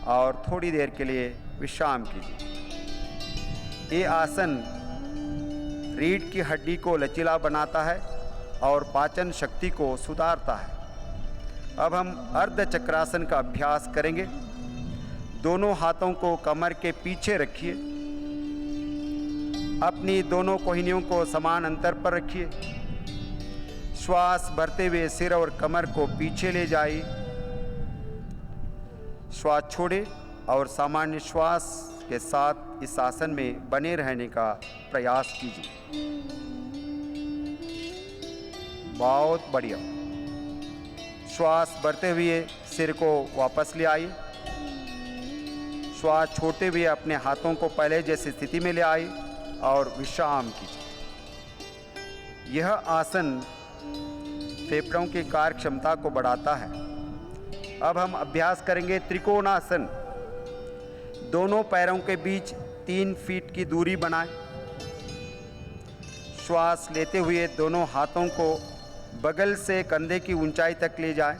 और थोड़ी देर के लिए विश्राम कीजिए। ये आसन रीढ़ की हड्डी को लचीला बनाता है और पाचन शक्ति को सुधारता है। अब हम अर्ध चक्रासन का अभ्यास करेंगे। दोनों हाथों को कमर के पीछे रखिए। अपनी दोनों कोहनियों को समान अंतर पर रखिए। श्वास भरते हुए सिर और कमर को पीछे ले जाइए। श्वास छोड़े और सामान्य श्वास के साथ इस आसन में बने रहने का प्रयास कीजिए। बहुत बढ़िया। श्वास भरते हुए सिर को वापस ले आइए। श्वास छोड़ते हुए अपने हाथों को पहले जैसी स्थिति में ले आइए और विश्राम कीजिए। यह आसन फेफड़ों की कार्य क्षमता को बढ़ाता है। अब हम अभ्यास करेंगे त्रिकोणासन। दोनों पैरों के बीच 3 फीट की दूरी बनाएं। श्वास लेते हुए दोनों हाथों को बगल से कंधे की ऊंचाई तक ले जाएं।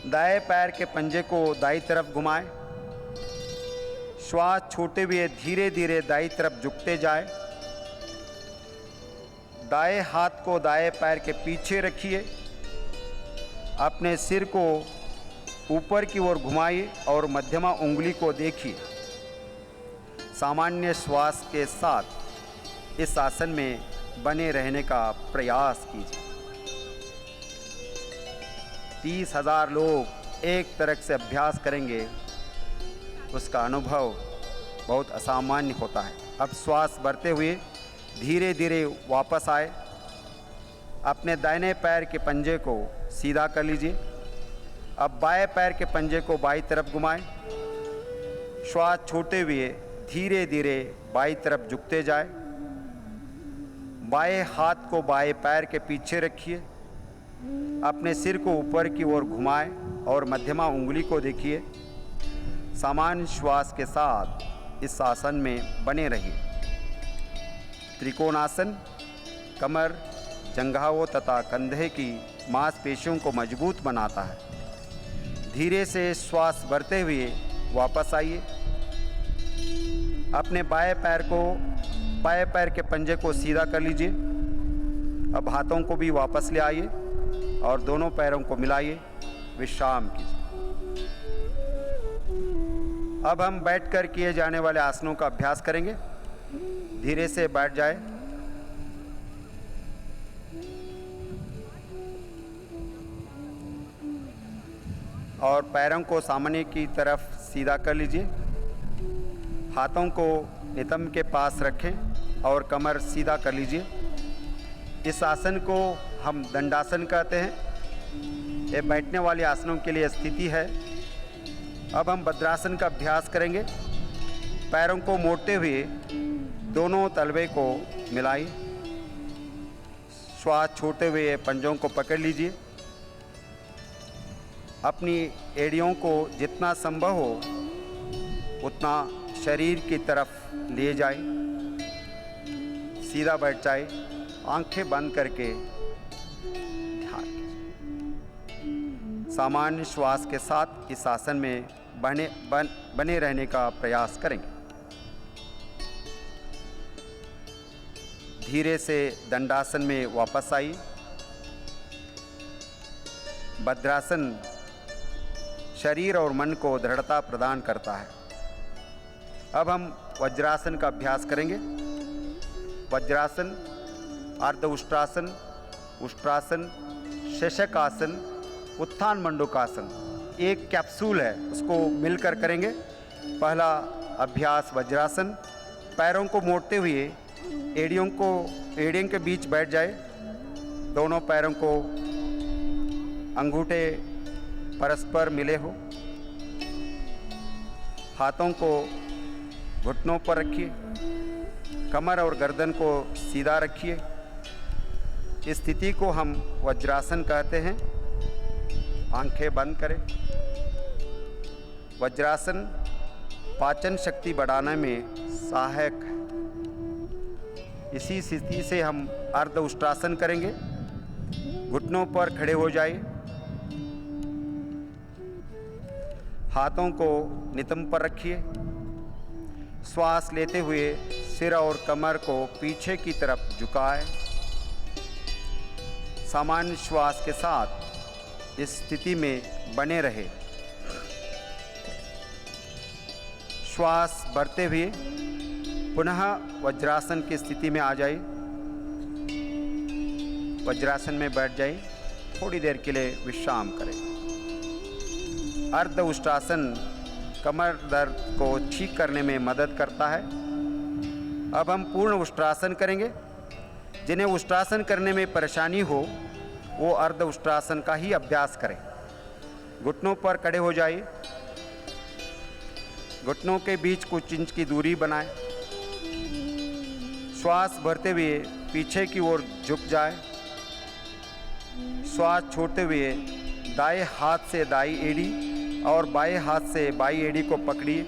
दाएं पैर के पंजे को दाईं तरफ घुमाएं। श्वास छोड़ते हुए धीरे धीरे दाईं तरफ झुकते जाएं। दाएं हाथ को दाएं पैर के पीछे रखिए। अपने सिर को ऊपर की ओर घुमाइए और मध्यमा उंगली को देखिए। सामान्य श्वास के साथ इस आसन में बने रहने का प्रयास कीजिए। 30,000 लोग एक तरह से अभ्यास करेंगे, उसका अनुभव बहुत असामान्य होता है। अब श्वास भरते हुए धीरे धीरे वापस आए। अपने दाहिने पैर के पंजे को सीधा कर लीजिए। अब बाएं पैर के पंजे को बाईं तरफ घुमाएं। श्वास छोड़ते हुए धीरे धीरे बाईं तरफ झुकते जाए। बाएं हाथ को बाएं पैर के पीछे रखिए, अपने सिर को ऊपर की ओर घुमाएं और मध्यमा उंगली को देखिए। सामान्य श्वास के साथ इस आसन में बने रहिए। त्रिकोणासन कमर, जंघाओं तथा कंधे की मांसपेशियों को मजबूत बनाता है। धीरे से श्वास भरते हुए वापस आइए। अपने बाएं पैर के पंजे को सीधा कर लीजिए। अब हाथों को भी वापस ले आइए और दोनों पैरों को मिलाइए, विश्राम कीजिए। अब हम बैठकर किए जाने वाले आसनों का अभ्यास करेंगे। धीरे से बैठ जाए। और पैरों को सामने की तरफ सीधा कर लीजिए। हाथों को नितंब के पास रखें और कमर सीधा कर लीजिए। इस आसन को हम दंडासन कहते हैं। ये बैठने वाले आसनों के लिए स्थिति है। अब हम भद्रासन का अभ्यास करेंगे। पैरों को मोड़ते हुए दोनों तलवे को मिलाइए। श्वास छोड़ते हुए पंजों को पकड़ लीजिए। अपनी एड़ियों को जितना संभव हो उतना शरीर की तरफ ले जाए। सीधा बैठ जाए, आंखें बंद करके ध्यान कीजिए। सामान्य श्वास के साथ इस आसन में बने रहने का प्रयास करेंगे। धीरे से दंडासन में वापस आइए। भद्रासन शरीर और मन को दृढ़ता प्रदान करता है। अब हम वज्रासन का अभ्यास करेंगे। वज्रासन, अर्ध उष्ट्रासन, उष्ट्रासन, शशकासन, उत्थान मंडूकासन एक कैप्सूल है, उसको मिलकर करेंगे। पहला अभ्यास वज्रासन। पैरों को मोड़ते हुए एड़ियों के बीच बैठ जाए। दोनों पैरों को अंगूठे परस्पर मिले हो। हाथों को घुटनों पर रखिए। कमर और गर्दन को सीधा रखिए। इस स्थिति को हम वज्रासन कहते हैं। आंखें बंद करें। वज्रासन पाचन शक्ति बढ़ाने में सहायक है। इसी स्थिति से हम अर्ध उष्ट्रासन करेंगे। घुटनों पर खड़े हो जाइए। हाथों को नितंब पर रखिए। श्वास लेते हुए सिर और कमर को पीछे की तरफ झुकाएं। सामान्य श्वास के साथ इस स्थिति में बने रहे। श्वास भरते हुए पुनः वज्रासन की स्थिति में आ जाइए। वज्रासन में बैठ जाइए। थोड़ी देर के लिए विश्राम करें। अर्ध उष्ट्रासन कमर दर्द को ठीक करने में मदद करता है। अब हम पूर्ण उष्ट्रासन करेंगे। जिन्हें उष्ट्रासन करने में परेशानी हो वो अर्ध उष्ट्रासन का ही अभ्यास करें। घुटनों पर खड़े हो जाइए। घुटनों के बीच कुछ इंच की दूरी बनाएं। श्वास भरते हुए पीछे की ओर झुक जाए। श्वास छोड़ते हुए दाएं हाथ से दाईं एड़ी और बाएं हाथ से बाईं एड़ी को पकड़िए।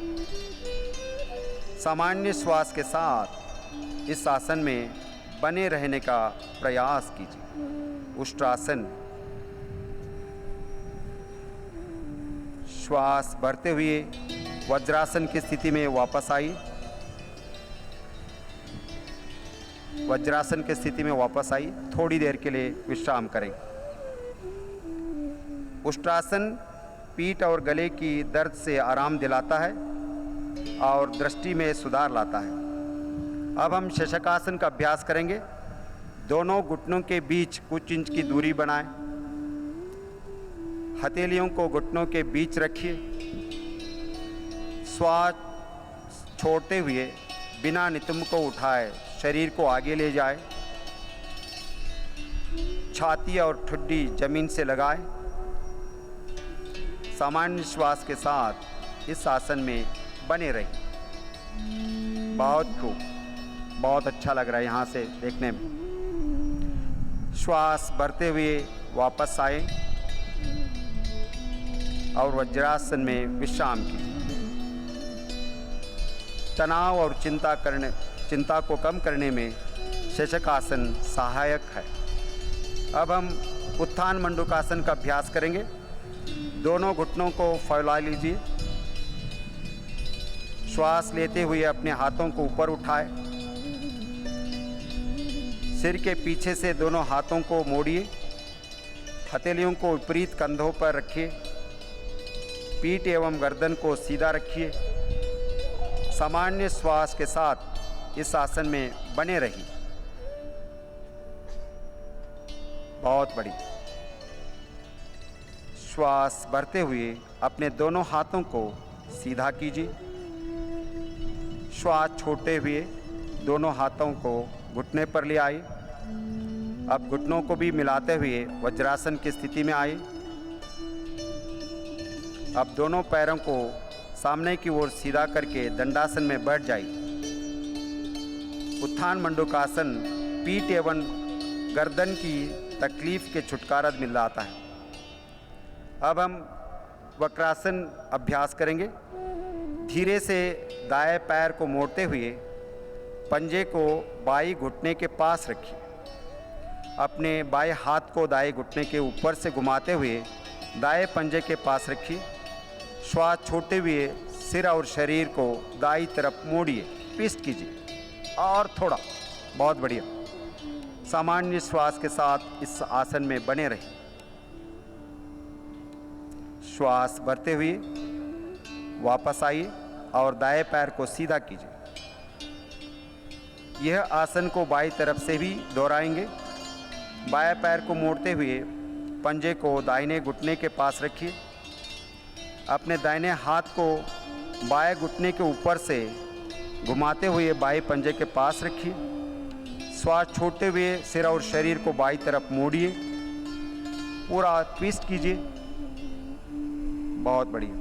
सामान्य श्वास के साथ इस आसन में बने रहने का प्रयास कीजिए। उष्ट्रासन। श्वास भरते हुए वज्रासन की स्थिति में वापस आइए। वज्रासन की स्थिति में वापस आइए। थोड़ी देर के लिए विश्राम करें। उष्ट्रासन पीठ और गले की दर्द से आराम दिलाता है और दृष्टि में सुधार लाता है। अब हम शशकासन का अभ्यास करेंगे। दोनों घुटनों के बीच कुछ इंच की दूरी बनाएं। हथेलियों को घुटनों के बीच रखिए। श्वास छोड़ते हुए बिना नितंब को उठाए शरीर को आगे ले जाए। छाती और ठुड्डी जमीन से लगाए। सामान्य श्वास के साथ इस आसन में बने रहिए। बहुत खूब। बहुत अच्छा लग रहा है यहाँ से देखने में। श्वास भरते हुए वापस आए और वज्रासन में विश्राम कीजिए। तनाव और चिंता को कम करने में शशकासन सहायक है। अब हम उत्थान मंडूकासन का अभ्यास करेंगे। दोनों घुटनों को फैला लीजिए। श्वास लेते हुए अपने हाथों को ऊपर उठाए। सिर के पीछे से दोनों हाथों को मोड़िए। हथेलियों को विपरीत कंधों पर रखिए। पीठ एवं गर्दन को सीधा रखिए। सामान्य श्वास के साथ इस आसन में बने रहिए। बहुत बढ़िया। श्वास भरते हुए अपने दोनों हाथों को सीधा कीजिए। श्वास छोड़ते हुए दोनों हाथों को घुटने पर ले आए। अब घुटनों को भी मिलाते हुए वज्रासन की स्थिति में आए। अब दोनों पैरों को सामने की ओर सीधा करके दंडासन में बैठ जाइए। उत्थान मंडूकासन पीठ एवं गर्दन की तकलीफ के छुटकारा मिलाता है। अब हम वक्रासन अभ्यास करेंगे। धीरे से दाएं पैर को मोड़ते हुए पंजे को बाईं घुटने के पास रखिए। अपने बाएं हाथ को दाएं घुटने के ऊपर से घुमाते हुए दाएं पंजे के पास रखिए। श्वास छोड़ते हुए सिर और शरीर को दाईं तरफ मोड़िए। ट्विस्ट कीजिए और थोड़ा। बहुत बढ़िया। सामान्य श्वास के साथ इस आसन में बने रहें। श्वास भरते हुए वापस आइए और दाएं पैर को सीधा कीजिए। यह आसन को बाईं तरफ से भी दोहराएंगे। बाएं पैर को मोड़ते हुए पंजे को दाहिने घुटने के पास रखिए। अपने दाहिने हाथ को बाएं घुटने के ऊपर से घुमाते हुए बाएं पंजे के पास रखिए। श्वास छोड़ते हुए सिर और शरीर को बाईं तरफ मोड़िए। पूरा ट्विस्ट कीजिए। बहुत बढ़िया।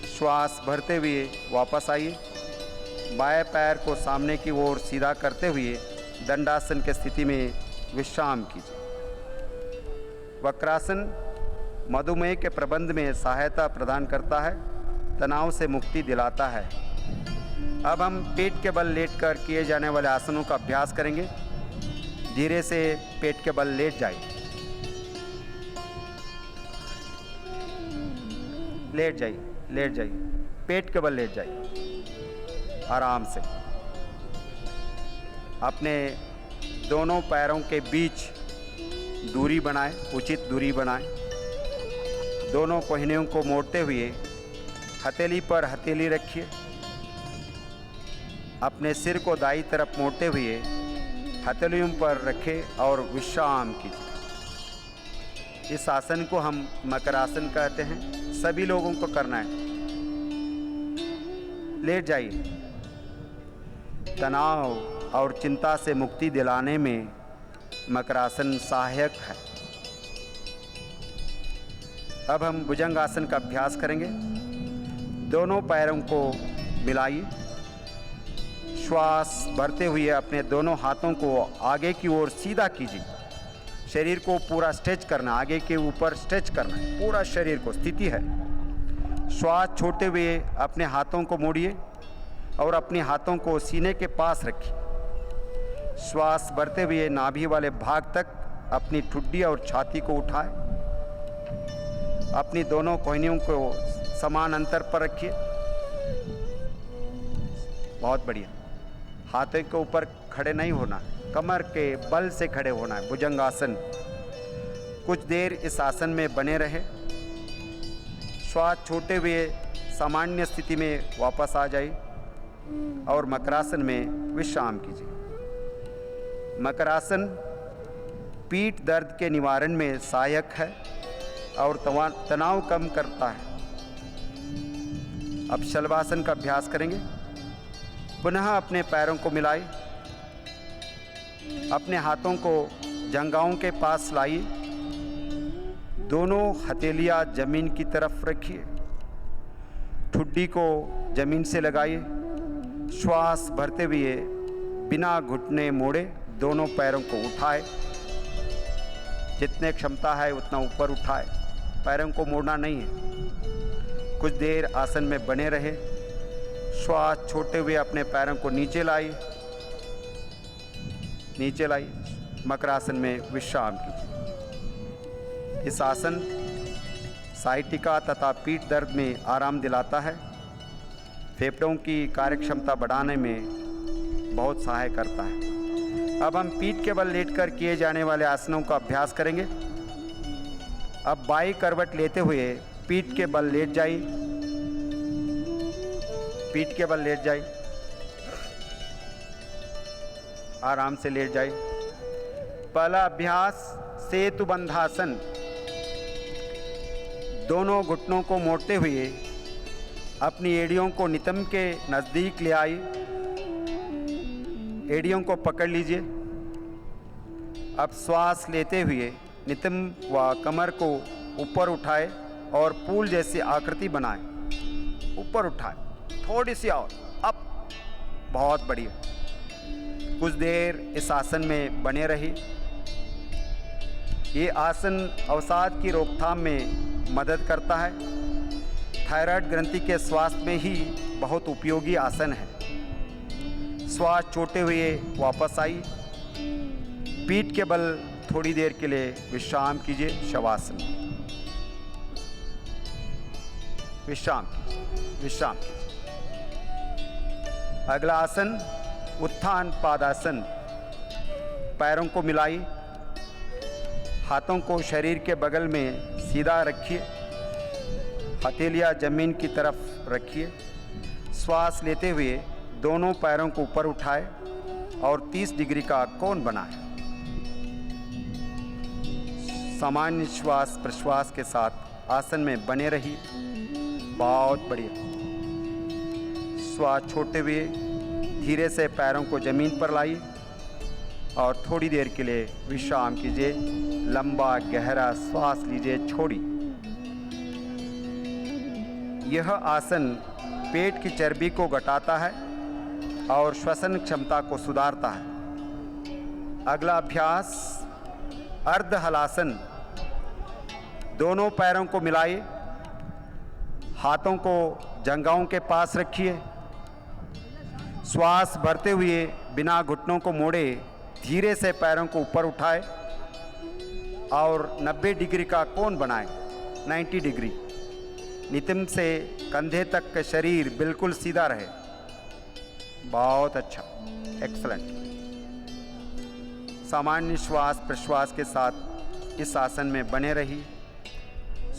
श्वास भरते हुए वापस आइए। बाएं पैर को सामने की ओर सीधा करते हुए दंडासन की स्थिति में विश्राम कीजिए। वक्रासन मधुमेह के प्रबंध में सहायता प्रदान करता है, तनाव से मुक्ति दिलाता है। अब हम पेट के बल लेटकर किए जाने वाले आसनों का अभ्यास करेंगे। धीरे से पेट के बल लेट जाइए। लेट जाइए, लेट जाइए। पेट के बल लेट जाइए आराम से। अपने दोनों पैरों के बीच दूरी बनाएं, उचित दूरी बनाएं। दोनों कोहनियों को मोड़ते हुए हथेली पर हथेली रखिए। अपने सिर को दाईं तरफ मोड़ते हुए हथेलियों पर रखें और विश्राम कीजिए। इस आसन को हम मकरासन कहते हैं। सभी लोगों को करना है। लेट जाइए। तनाव और चिंता से मुक्ति दिलाने में मकरासन सहायक है। अब हम भुजंगासन का अभ्यास करेंगे। दोनों पैरों को मिलाइए। श्वास भरते हुए अपने दोनों हाथों को आगे की ओर सीधा कीजिए। शरीर को पूरा स्ट्रेच करना, आगे के ऊपर स्ट्रेच करना है। पूरा शरीर को स्थिति है। श्वास छोड़ते हुए अपने हाथों को मोड़िए और अपने हाथों को सीने के पास रखिए। श्वास भरते हुए नाभि वाले भाग तक अपनी ठुड्डी और छाती को उठाएं। अपनी दोनों कोहनियों को समान अंतर पर रखिए। बहुत बढ़िया। हाथों के ऊपर खड़े नहीं होना, कमर के बल से खड़े होना है। भुजंगासन। कुछ देर इस आसन में बने रहे। श्वास छोड़ते हुए सामान्य स्थिति में वापस आ जाइए और मकरासन में विश्राम कीजिए। मकरासन पीठ दर्द के निवारण में सहायक है और तनाव कम करता है। अब शलभासन का अभ्यास करेंगे। पुनः अपने पैरों को मिलाइए। अपने हाथों को जंघाओं के पास लाइए। दोनों हथेलियां जमीन की तरफ रखिए। ठुड्डी को जमीन से लगाइए। श्वास भरते हुए बिना घुटने मोड़े दोनों पैरों को उठाए, जितने क्षमता है उतना ऊपर उठाए, पैरों को मोड़ना नहीं है। कुछ देर आसन में बने रहे। श्वास छोड़ते हुए अपने पैरों को नीचे लाइए, नीचे लाइए। मकरासन में विश्राम कीजिए। इस आसन साइटिका तथा पीठ दर्द में आराम दिलाता है, फेफड़ों की कार्यक्षमता बढ़ाने में बहुत सहाय करता है। अब हम पीठ के बल लेटकर किए जाने वाले आसनों का अभ्यास करेंगे। अब बाई करवट लेते हुए पीठ के बल लेट जाइए, पीठ के बल लेट जाइए, आराम से लेट जाइए। पहला अभ्यास सेतु बंधासन। दोनों घुटनों को मोड़ते हुए अपनी एड़ियों को नितंब के नज़दीक ले आई, एड़ियों को पकड़ लीजिए। अब श्वास लेते हुए नितंब व कमर को ऊपर उठाए और फूल जैसी आकृति बनाए, ऊपर उठाए, थोड़ी सी और अप, बहुत बढ़िया। कुछ देर इस आसन में बने रहिए। ये आसन अवसाद की रोकथाम में मदद करता है। थायराइड ग्रंथि के स्वास्थ्य में ही बहुत उपयोगी आसन है। श्वास छोड़ते हुए वापस आई, पीठ के बल थोड़ी देर के लिए विश्राम कीजिए। शवासन, विश्राम कीजिए, विश्राम कीजिए। अगला आसन उत्थान पादासन। पैरों को मिलाइए, हाथों को शरीर के बगल में सीधा रखिए, हथेलियां जमीन की तरफ रखिए। श्वास लेते हुए दोनों पैरों को ऊपर उठाए और 30 डिग्री का कोण बनाए। सामान्य श्वास प्रश्वास के साथ आसन में बने रहिए। बहुत बढ़िया। श्वास छोड़ते हुए धीरे से पैरों को जमीन पर लाइए और थोड़ी देर के लिए विश्राम कीजिए। लंबा गहरा श्वास लीजिए, छोड़िए। यह आसन पेट की चर्बी को घटाता है और श्वसन क्षमता को सुधारता है। अगला अभ्यास अर्ध हलासन। दोनों पैरों को मिलाइए, हाथों को जंघाओं के पास रखिए। श्वास भरते हुए बिना घुटनों को मोड़े धीरे से पैरों को ऊपर उठाए और 90 डिग्री का कोण बनाएं, 90 डिग्री। नितंब से कंधे तक का शरीर बिल्कुल सीधा रहे। बहुत अच्छा, एक्सलेंट। सामान्य श्वास प्रश्वास के साथ इस आसन में बने रहिए।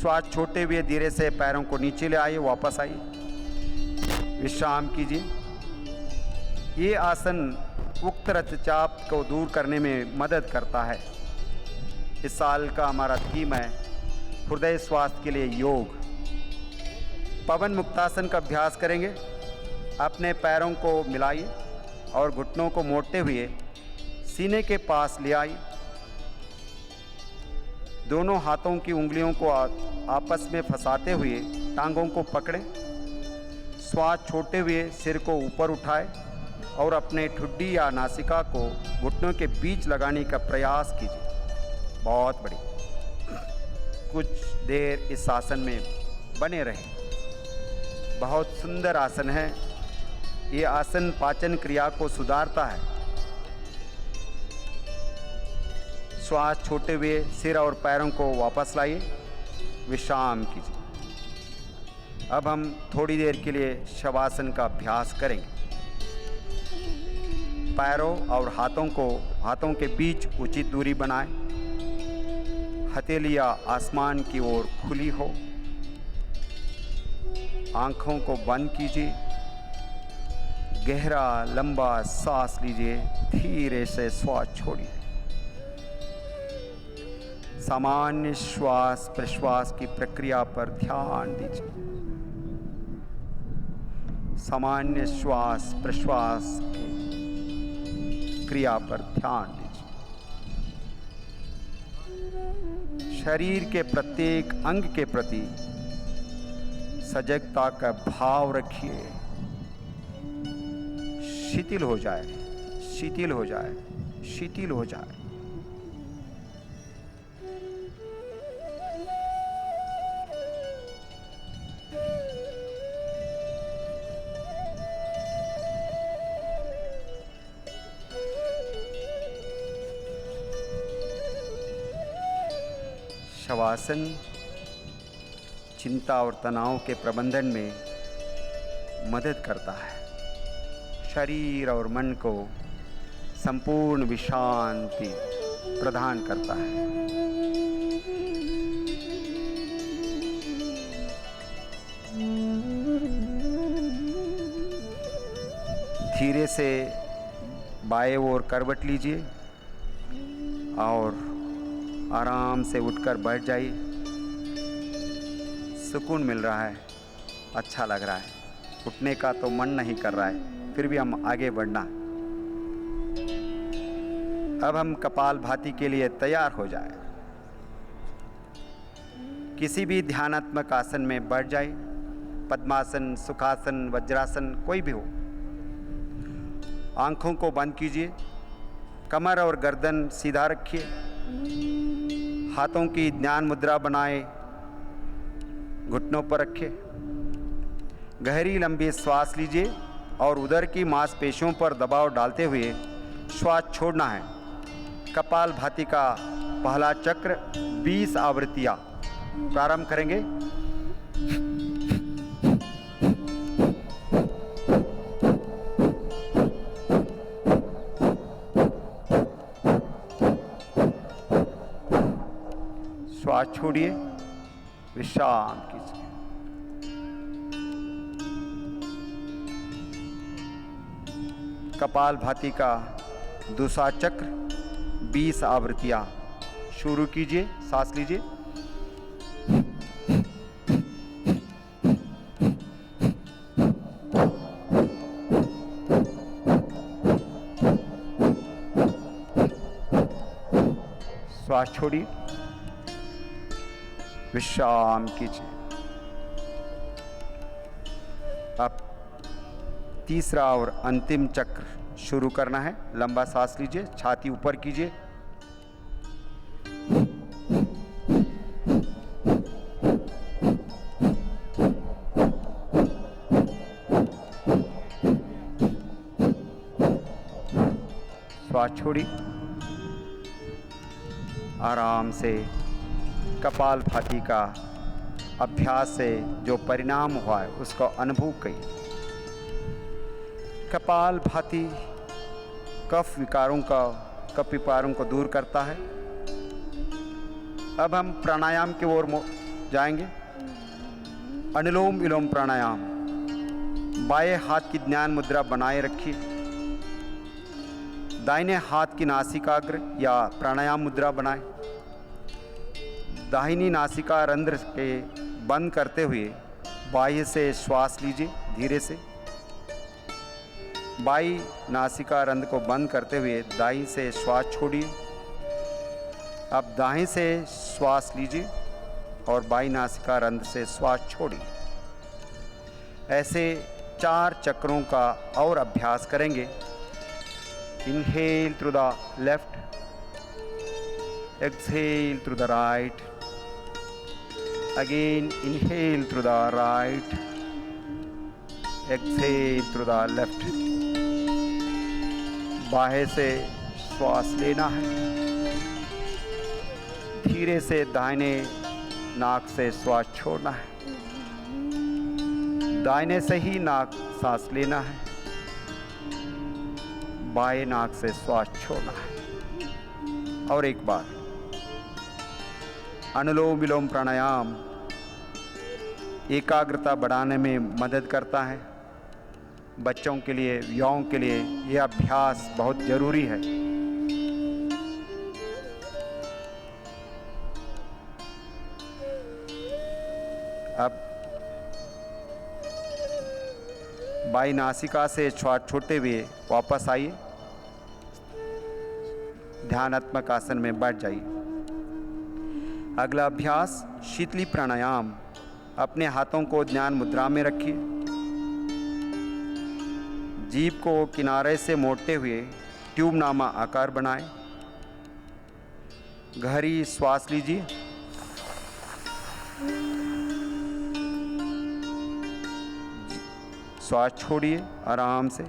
श्वास छोड़ते हुए धीरे से पैरों को नीचे ले आइए, वापस आइए, विश्राम कीजिए। ये आसन उक्त रक्तचाप को दूर करने में मदद करता है। इस साल का हमारा थीम है हृदय स्वास्थ्य के लिए योग। पवन मुक्तासन का अभ्यास करेंगे। अपने पैरों को मिलाइए और घुटनों को मोड़ते हुए सीने के पास ले आइए। दोनों हाथों की उंगलियों को आपस में फंसाते हुए टांगों को पकड़ें। श्वास छोड़ते हुए सिर को ऊपर उठाए और अपने ठुड्डी या नासिका को घुटनों के बीच लगाने का प्रयास कीजिए। बहुत बढ़िया। कुछ देर इस आसन में बने रहें। बहुत सुंदर आसन है। ये आसन पाचन क्रिया को सुधारता है। श्वास छोड़ते हुए सिर और पैरों को वापस लाइए, विश्राम कीजिए। अब हम थोड़ी देर के लिए शवासन का अभ्यास करेंगे। पैरों और हाथों के बीच उचित दूरी बनाएं। हथेलियां आसमान की ओर खुली हो। आंखों को बंद कीजिए। गहरा लंबा सांस लीजिए, धीरे से श्वास छोड़िए। सामान्य श्वास प्रश्वास की प्रक्रिया पर ध्यान दीजिए। सामान्य श्वास प्रश्वास की क्रिया पर ध्यान दीजिए। शरीर के प्रत्येक अंग के प्रति सजगता का भाव रखिए। शिथिल हो जाए, शिथिल हो जाए, शिथिल हो जाए। शवासन चिंता और तनाव के प्रबंधन में मदद करता है। शरीर और मन को संपूर्ण विश्रांति प्रदान करता है। धीरे से बाएं ओर करवट लीजिए और आराम से उठकर बैठ जाइए। सुकून मिल रहा है, अच्छा लग रहा है। उठने का तो मन नहीं कर रहा है, फिर भी हम आगे बढ़ना। अब हम कपालभाति के लिए तैयार हो जाए। किसी भी ध्यानात्मक आसन में बैठ जाए, पद्मासन, सुखासन, वज्रासन, कोई भी हो। आंखों को बंद कीजिए, कमर और गर्दन सीधा रखिए, हाथों की ध्यान मुद्रा बनाए, घुटनों पर रखें। गहरी लंबी श्वास लीजिए और उदर की मांसपेशियों पर दबाव डालते हुए श्वास छोड़ना है। कपालभाति का पहला चक्र 20 आवृत्तियां प्रारंभ करेंगे। श्वास छोड़िए, विश्राम कीजिए। कपालभाति का दूसरा चक्र 20 आवृत्तियां शुरू कीजिए। सांस लीजिए, श्वास छोड़िए, विश्राम कीजिए। अब तीसरा और अंतिम चक्र शुरू करना है। लंबा सांस लीजिए, छाती ऊपर कीजिए, श्वास छोड़िए, आराम से कपालभाति का अभ्यास से जो परिणाम हुआ है उसका अनुभव करिए। कपालभाति कफ विकारों को दूर करता है। अब हम प्राणायाम की ओर जाएंगे। अनुलोम विलोम प्राणायाम। बाएं हाथ की ध्यान मुद्रा बनाए रखिए। दाहिने हाथ की नासिकाग्र या प्राणायाम मुद्रा बनाएं। दाहिनी नासिका रंध्र के बंद करते हुए बाह्य से श्वास लीजिए धीरे से। बाई नासिका रंध्र को बंद करते हुए दाई से श्वास छोड़िए। अब दाएं से श्वास लीजिए और बाई नासिका रंध्र से श्वास छोड़िए। ऐसे 4 चक्रों का और अभ्यास करेंगे। Inhale through the left, exhale through the right, again inhale through the right, exhale through the left। बाहें से श्वास लेना है। धीरे से दाहिने नाक से श्वास छोड़ना है। दाहिने से ही नाक सांस लेना है। बाएं नाक से श्वास छोड़ना है। और एक बार अनुलोम विलोम प्राणायाम एकाग्रता बढ़ाने में मदद करता है। बच्चों के लिए, युवाओं के लिए यह अभ्यास बहुत जरूरी है। अब बाई नासिका से श्वास छोड़ते हुए वापस आइए। ध्यानात्मक आसन में बैठ जाइए। अगला अभ्यास शीतली प्राणायाम। अपने हाथों को ध्यान मुद्रा में रखिए। जीभ को किनारे से मोड़ते हुए ट्यूब नामा आकार बनाएं। गहरी श्वास लीजिए। श्वास छोड़िए आराम से,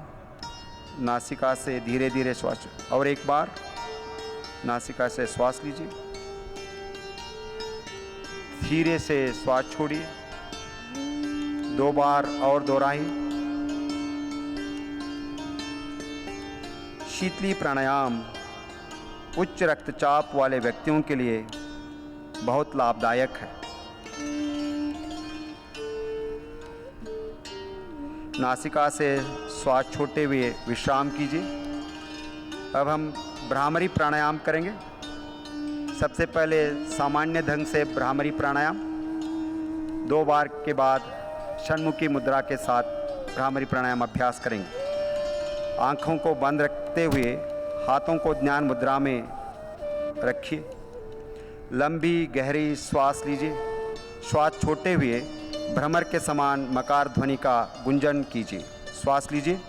नासिका से धीरे धीरे श्वास। और एक बार नासिका से श्वास लीजिए, धीरे से श्वास छोड़िए। 2 बार और दोहराइए। शीतली प्राणायाम उच्च रक्तचाप वाले व्यक्तियों के लिए बहुत लाभदायक है। नासिका से श्वास छोड़ते हुए विश्राम कीजिए। अब हम भ्रामरी प्राणायाम करेंगे। सबसे पहले सामान्य ढंग से भ्रामरी प्राणायाम, 2 बार के बाद षण्मुखी मुद्रा के साथ भ्रामरी प्राणायाम अभ्यास करेंगे। आँखों को बंद रखते हुए हाथों को ध्यान मुद्रा में रखिए। लंबी गहरी श्वास लीजिए। श्वास छोड़ते हुए भ्रमर के समान मकार ध्वनि का गुंजन कीजिए। श्वास लीजिए।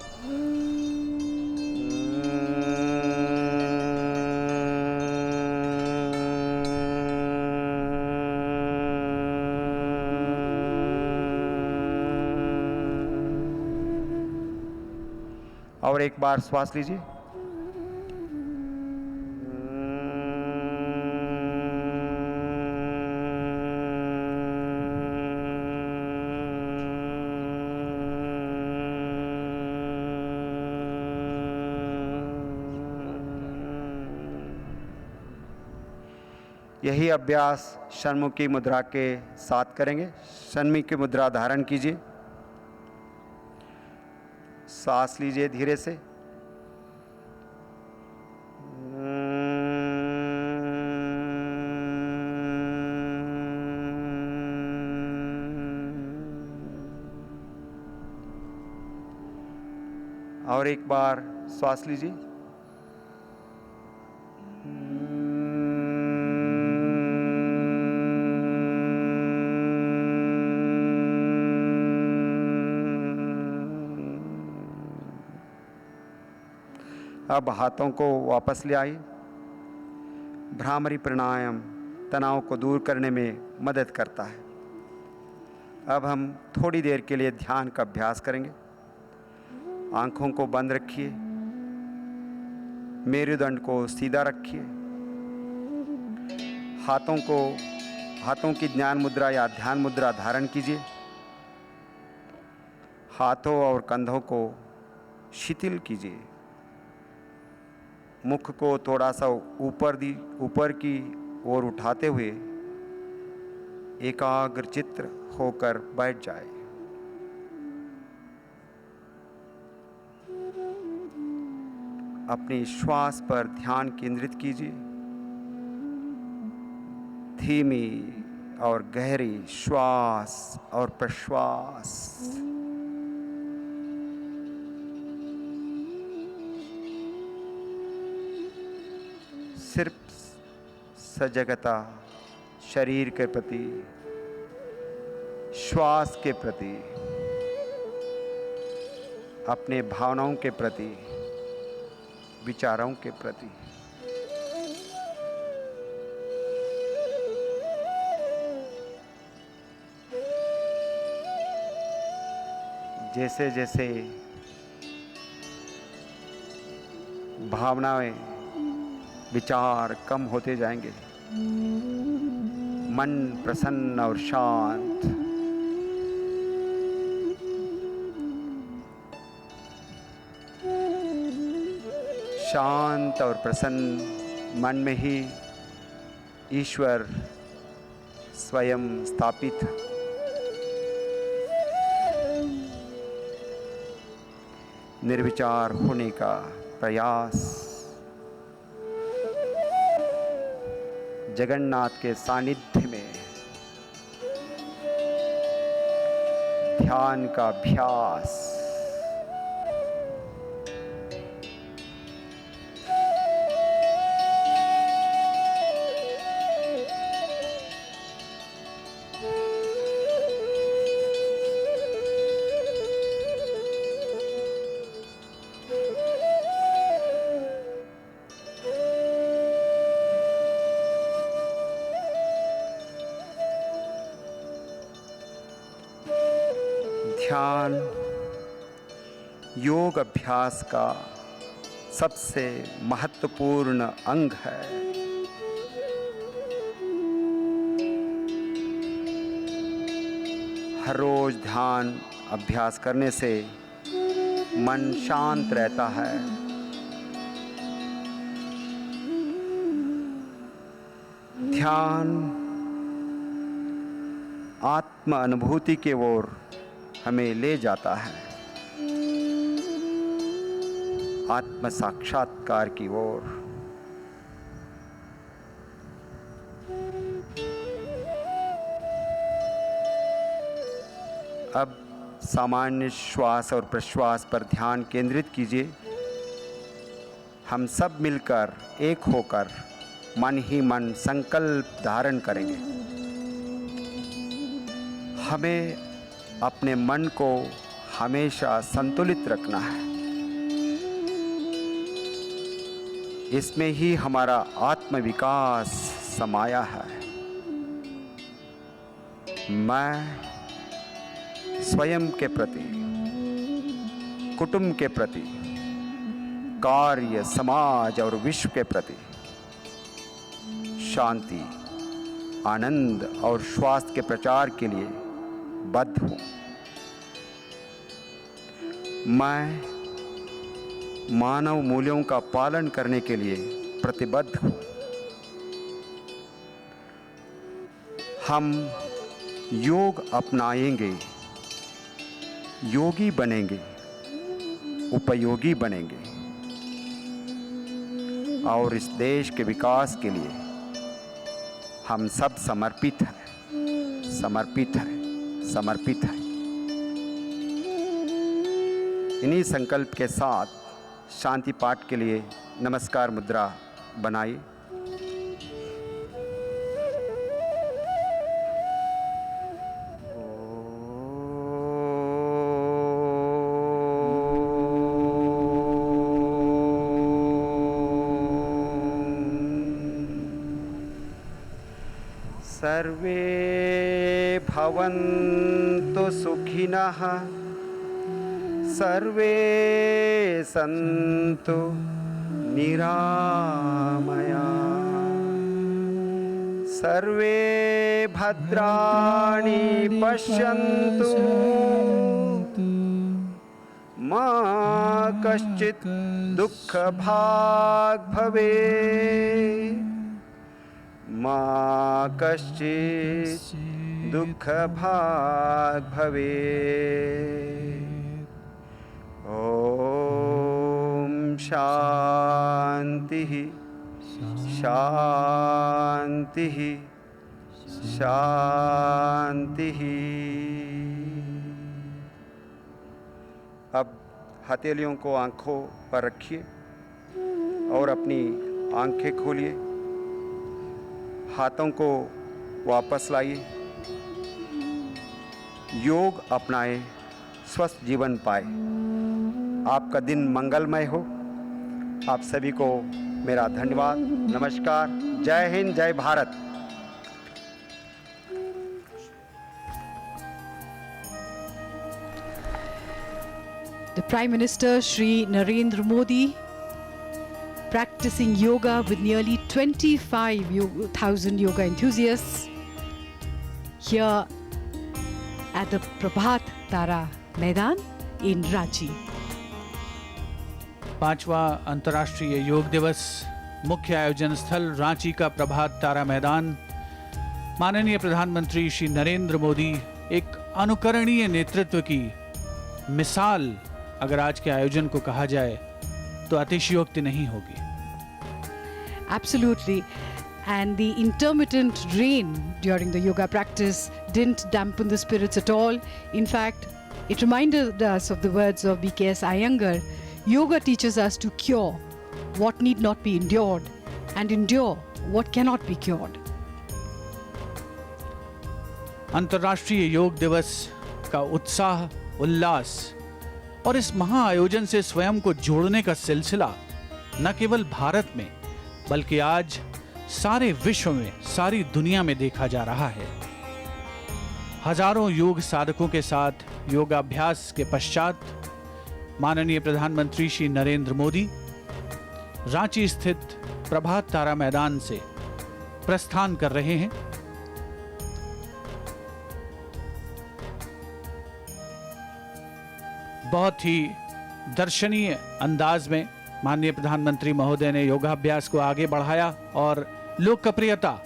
और एक बार श्वास लीजिए। यही अभ्यास षण्मुखी मुद्रा के साथ करेंगे। षण्मुखी मुद्रा धारण कीजिए। सांस लीजिए धीरे से। और एक बार श्वास लीजिए। अब हाथों को वापस ले आइए। भ्रामरी प्राणायाम तनाव को दूर करने में मदद करता है। अब हम थोड़ी देर के लिए ध्यान का अभ्यास करेंगे। आंखों को बंद रखिए। मेरुदंड को सीधा रखिए। हाथों की ज्ञान मुद्रा या ध्यान मुद्रा धारण कीजिए। हाथों और कंधों को शिथिल कीजिए। मुख को थोड़ा सा ऊपर की ओर उठाते हुए एकाग्रचित्त होकर बैठ जाए। अपनी श्वास पर ध्यान केंद्रित कीजिए। धीमी और गहरी श्वास और प्रश्वास। सिर्फ सजगता शरीर के प्रति, श्वास के प्रति, अपने भावनाओं के प्रति, विचारों के प्रति। जैसे जैसे भावनाएं, विचार कम होते जाएंगे, मन प्रसन्न और शांत, शांत और प्रसन्न मन में ही ईश्वर स्वयं स्थापित। निर्विचार होने का प्रयास। जगन्नाथ के सानिध्य में ध्यान का अभ्यास। ध्यान योग अभ्यास का सबसे महत्वपूर्ण अंग है। हर रोज ध्यान अभ्यास करने से मन शांत रहता है। ध्यान आत्म अनुभूति की ओर हमें ले जाता है, आत्म साक्षात्कार की ओर। अब सामान्य श्वास और प्रश्वास पर ध्यान केंद्रित कीजिए। हम सब मिलकर एक होकर मन ही मन संकल्प धारण करेंगे। हमें अपने मन को हमेशा संतुलित रखना है। इसमें ही हमारा आत्मविकास समाया है। मैं स्वयं के प्रति, कुटुंब के प्रति, कार्य, समाज और विश्व के प्रति शांति, आनंद और स्वास्थ्य के प्रचार के लिए बद्ध हूँ। मैं मानव मूल्यों का पालन करने के लिए प्रतिबद्ध हूँ। हम योग अपनाएंगे, योगी बनेंगे, उपयोगी बनेंगे और इस देश के विकास के लिए हम सब समर्पित हैं, समर्पित हैं, समर्पित हैं। इन्हीं संकल्प के साथ शांति पाठ के लिए नमस्कार मुद्रा बनाइए। सर्वे भवन्तु सुखिनः, सर्वे सन्तु निरामया, सर्वे भद्राणि पश्यन्तु, मा कश्चित् दुःखभाग् भवेत्, मा कश्चित् दुःखभाग् भवेत्। ॐ शान्तिः शान्तिः शान्तिः। अब हथेलियों को आँखों पर रखिए और अपनी आँखें खोलिए। हाथों को वापस लाइए। योग अपनाएं, स्वस्थ जीवन पाए। आपका दिन मंगलमय हो। आप सभी को मेरा धन्यवाद, नमस्कार, जय हिंद, जय Bharat. The Prime Minister Shri Narendra Modi, practicing yoga with nearly 25,000 yoga enthusiasts here at the Prabhat Tara Maidan in Ranchi. 5वां अंतर्राष्ट्रीय योग दिवस, मुख्य आयोजन स्थल रांची का प्रभात तारा मैदान। माननीय प्रधानमंत्री श्री नरेंद्र मोदी एक अनुकरणीय नेतृत्व की मिसाल अगर आज के आयोजन को कहा जाए तो अतिशयोक्ति नहीं होगी। Absolutely. And the intermittent rain during the yoga practice didn't dampen the spirits at all. In fact, it reminded us of the words of B.K.S. Iyengar. Yoga teaches us to cure what need not be endured and endure what cannot be cured. अंतर्राष्ट्रीय योग दिवस का उत्साह, उल्लास और इस महा आयोजन से स्वयं को जोड़ने का सिलसिला न केवल भारत में बल्कि आज सारे विश्व में, सारी दुनिया में देखा जा रहा है। हजारों योग साधकों के साथ योगाभ्यास के पश्चात माननीय प्रधानमंत्री श्री नरेंद्र मोदी रांची स्थित प्रभात तारा मैदान से प्रस्थान कर रहे हैं। बहुत ही दर्शनीय अंदाज में माननीय प्रधानमंत्री महोदय ने योगाभ्यास को आगे बढ़ाया और लोकप्रियता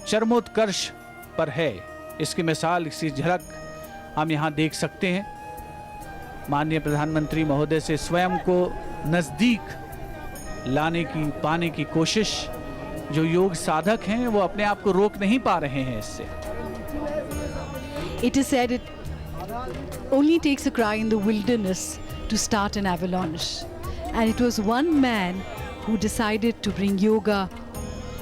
चरमोत्कर्ष पर है। इसकी मिसाल, इसकी झलक हम यहाँ देख सकते हैं। माननीय प्रधानमंत्री महोदय से स्वयं को नजदीक पाने की कोशिश जो योग साधक हैं वो अपने आप को रोक नहीं पा रहे हैं इससे। It is said it only takes a cry in the wilderness to start an avalanche. And it was one man who decided to bring yoga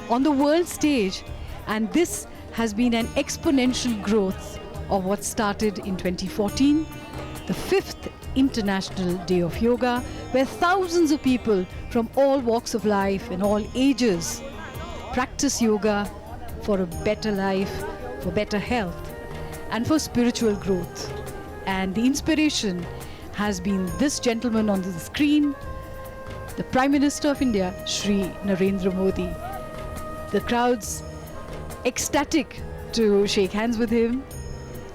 on the world stage, and this has been an exponential growth of what started in 2014, the 5th International Day of Yoga, where thousands of people from all walks of life and all ages practice yoga for a better life, for better health, and for spiritual growth. And the inspiration has been this gentleman on the screen, the Prime Minister of India, Shri Narendra Modi. The crowd's ecstatic to shake hands with him,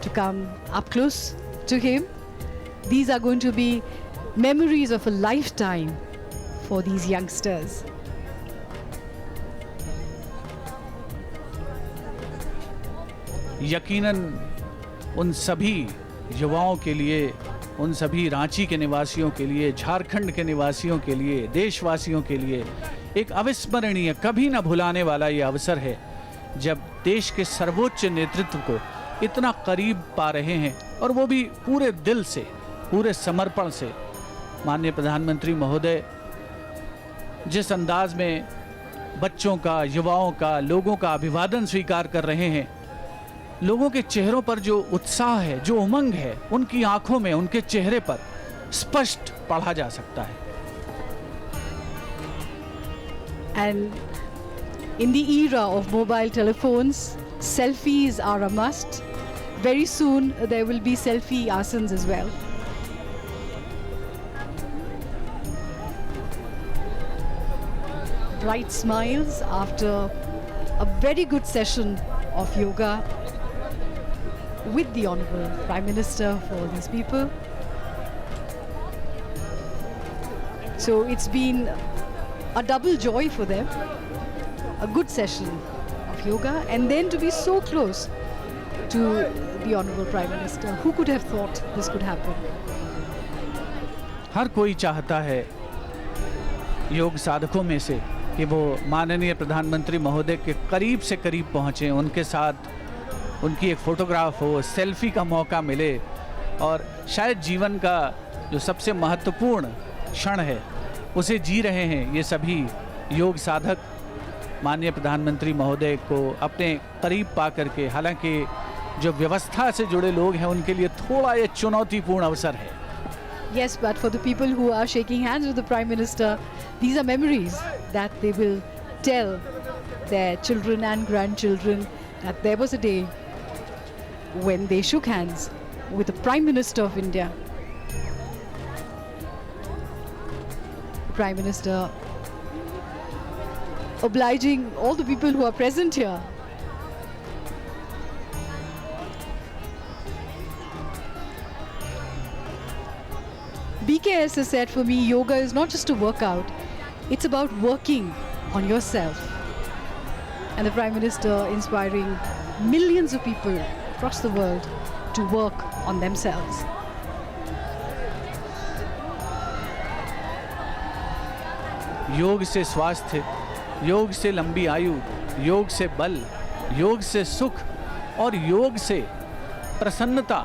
to come up close to him. These are going to be memories of a lifetime for these youngsters. यकीनन उन सभी युवाओं के लिए, उन सभी रांची के निवासियों के लिए, झारखंड के निवासियों के लिए, देशवासियों के लिए एक अविस्मरणीय, कभी न भुलाने वाला ये अवसर है जब देश के सर्वोच्च नेतृत्व को इतना करीब पा रहे हैं, और वो भी पूरे दिल से, पूरे समर्पण से। माननीय प्रधानमंत्री महोदय जिस अंदाज में बच्चों का, युवाओं का, लोगों का अभिवादन स्वीकार कर रहे हैं, लोगों के चेहरों पर जो उत्साह है, जो उमंग है, उनकी आंखों में, उनके चेहरे पर स्पष्ट पढ़ा जा सकता है। And in the era of mobile telephones, selfies are a must. Very soon there will be selfie asanas as well. Bright smiles after a very good session of yoga with the Honorable Prime Minister for all these people. So it's been a double joy for them, a good session of yoga, and then to be so close to the Honorable Prime Minister. Who could have thought this could happen? हर कोई चाहता है योग साधकों में से कि वो माननीय प्रधानमंत्री महोदय के करीब से करीब पहुँचें, उनके साथ उनकी एक फ़ोटोग्राफ हो, सेल्फी का मौका मिले, और शायद जीवन का जो सबसे महत्वपूर्ण क्षण है उसे जी रहे हैं ये सभी योग साधक माननीय प्रधानमंत्री महोदय को अपने करीब पा करके। हालांकि जो व्यवस्था से जुड़े लोग हैं उनके लिए थोड़ा ये चुनौतीपूर्ण अवसर है। Yes, but for the people who are shaking hands with the Prime Minister, these are memories that they will tell their children and grandchildren that there was a day when they shook hands with the Prime Minister of India. The Prime Minister obliging all the people who are present here. BKS has said, for me, yoga is not just a workout, it's about working on yourself. And the Prime Minister inspiring millions of people across the world to work on themselves. योग से स्वास्थ्य, योग से लंबी आयु, योग से बल, योग से सुख और योग से प्रसन्नता।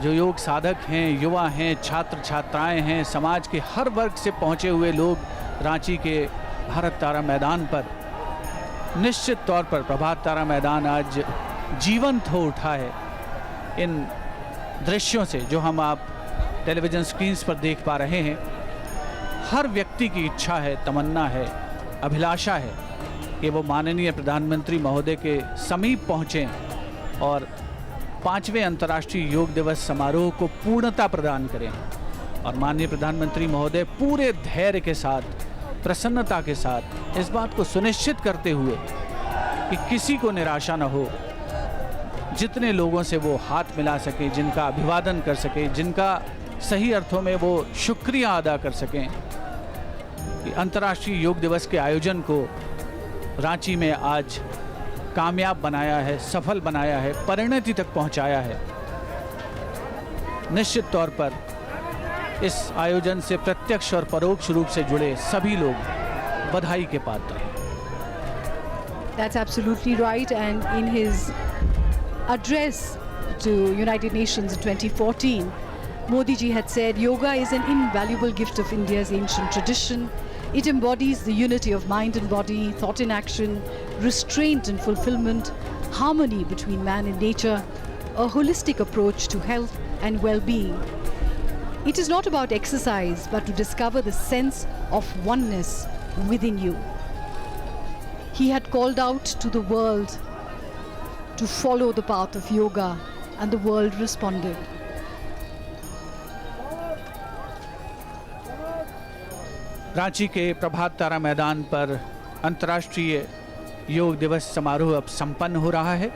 जो योग साधक हैं, युवा हैं, छात्र छात्राएं हैं, समाज के हर वर्ग से पहुंचे हुए लोग रांची के भारत तारा मैदान पर, निश्चित तौर पर प्रभात तारा मैदान आज जीवंत हो उठा है इन दृश्यों से जो हम आप टेलीविज़न स्क्रीन्स पर देख पा रहे हैं। हर व्यक्ति की इच्छा है, तमन्ना है, अभिलाषा है कि वो माननीय प्रधानमंत्री महोदय के समीप पहुँचें और 5वें अंतर्राष्ट्रीय योग दिवस समारोह को पूर्णता प्रदान करें और माननीय प्रधानमंत्री महोदय पूरे धैर्य के साथ, प्रसन्नता के साथ इस बात को सुनिश्चित करते हुए कि किसी को निराशा न हो, जितने लोगों से वो हाथ मिला सके, जिनका अभिवादन कर सके, जिनका सही अर्थों में वो शुक्रिया अदा कर सकें, कि अंतर्राष्ट्रीय योग दिवस के आयोजन को रांची में आज कामयाब बनाया है, सफल बनाया है, परिणति तक पहुंचाया है। निश्चित तौर पर इस आयोजन से प्रत्यक्ष और परोक्ष रूप से जुड़े सभी लोग बधाई के पात्र हैं। That's absolutely right. And in his address to United Nations in 2014, Modi ji had said, yoga is an invaluable gift of India's ancient tradition. It embodies the unity of mind and body, thought in action, restraint and fulfillment, harmony between man and nature, a holistic approach to health and well-being. It is not about exercise, but to discover the sense of oneness within you. He had called out to the world to follow the path of yoga, and the world responded. Ranchi के प्रभात तारा मैदान पर अंतर्राष्ट्रीय योग दिवस समारोह अब संपन्न हो रहा है।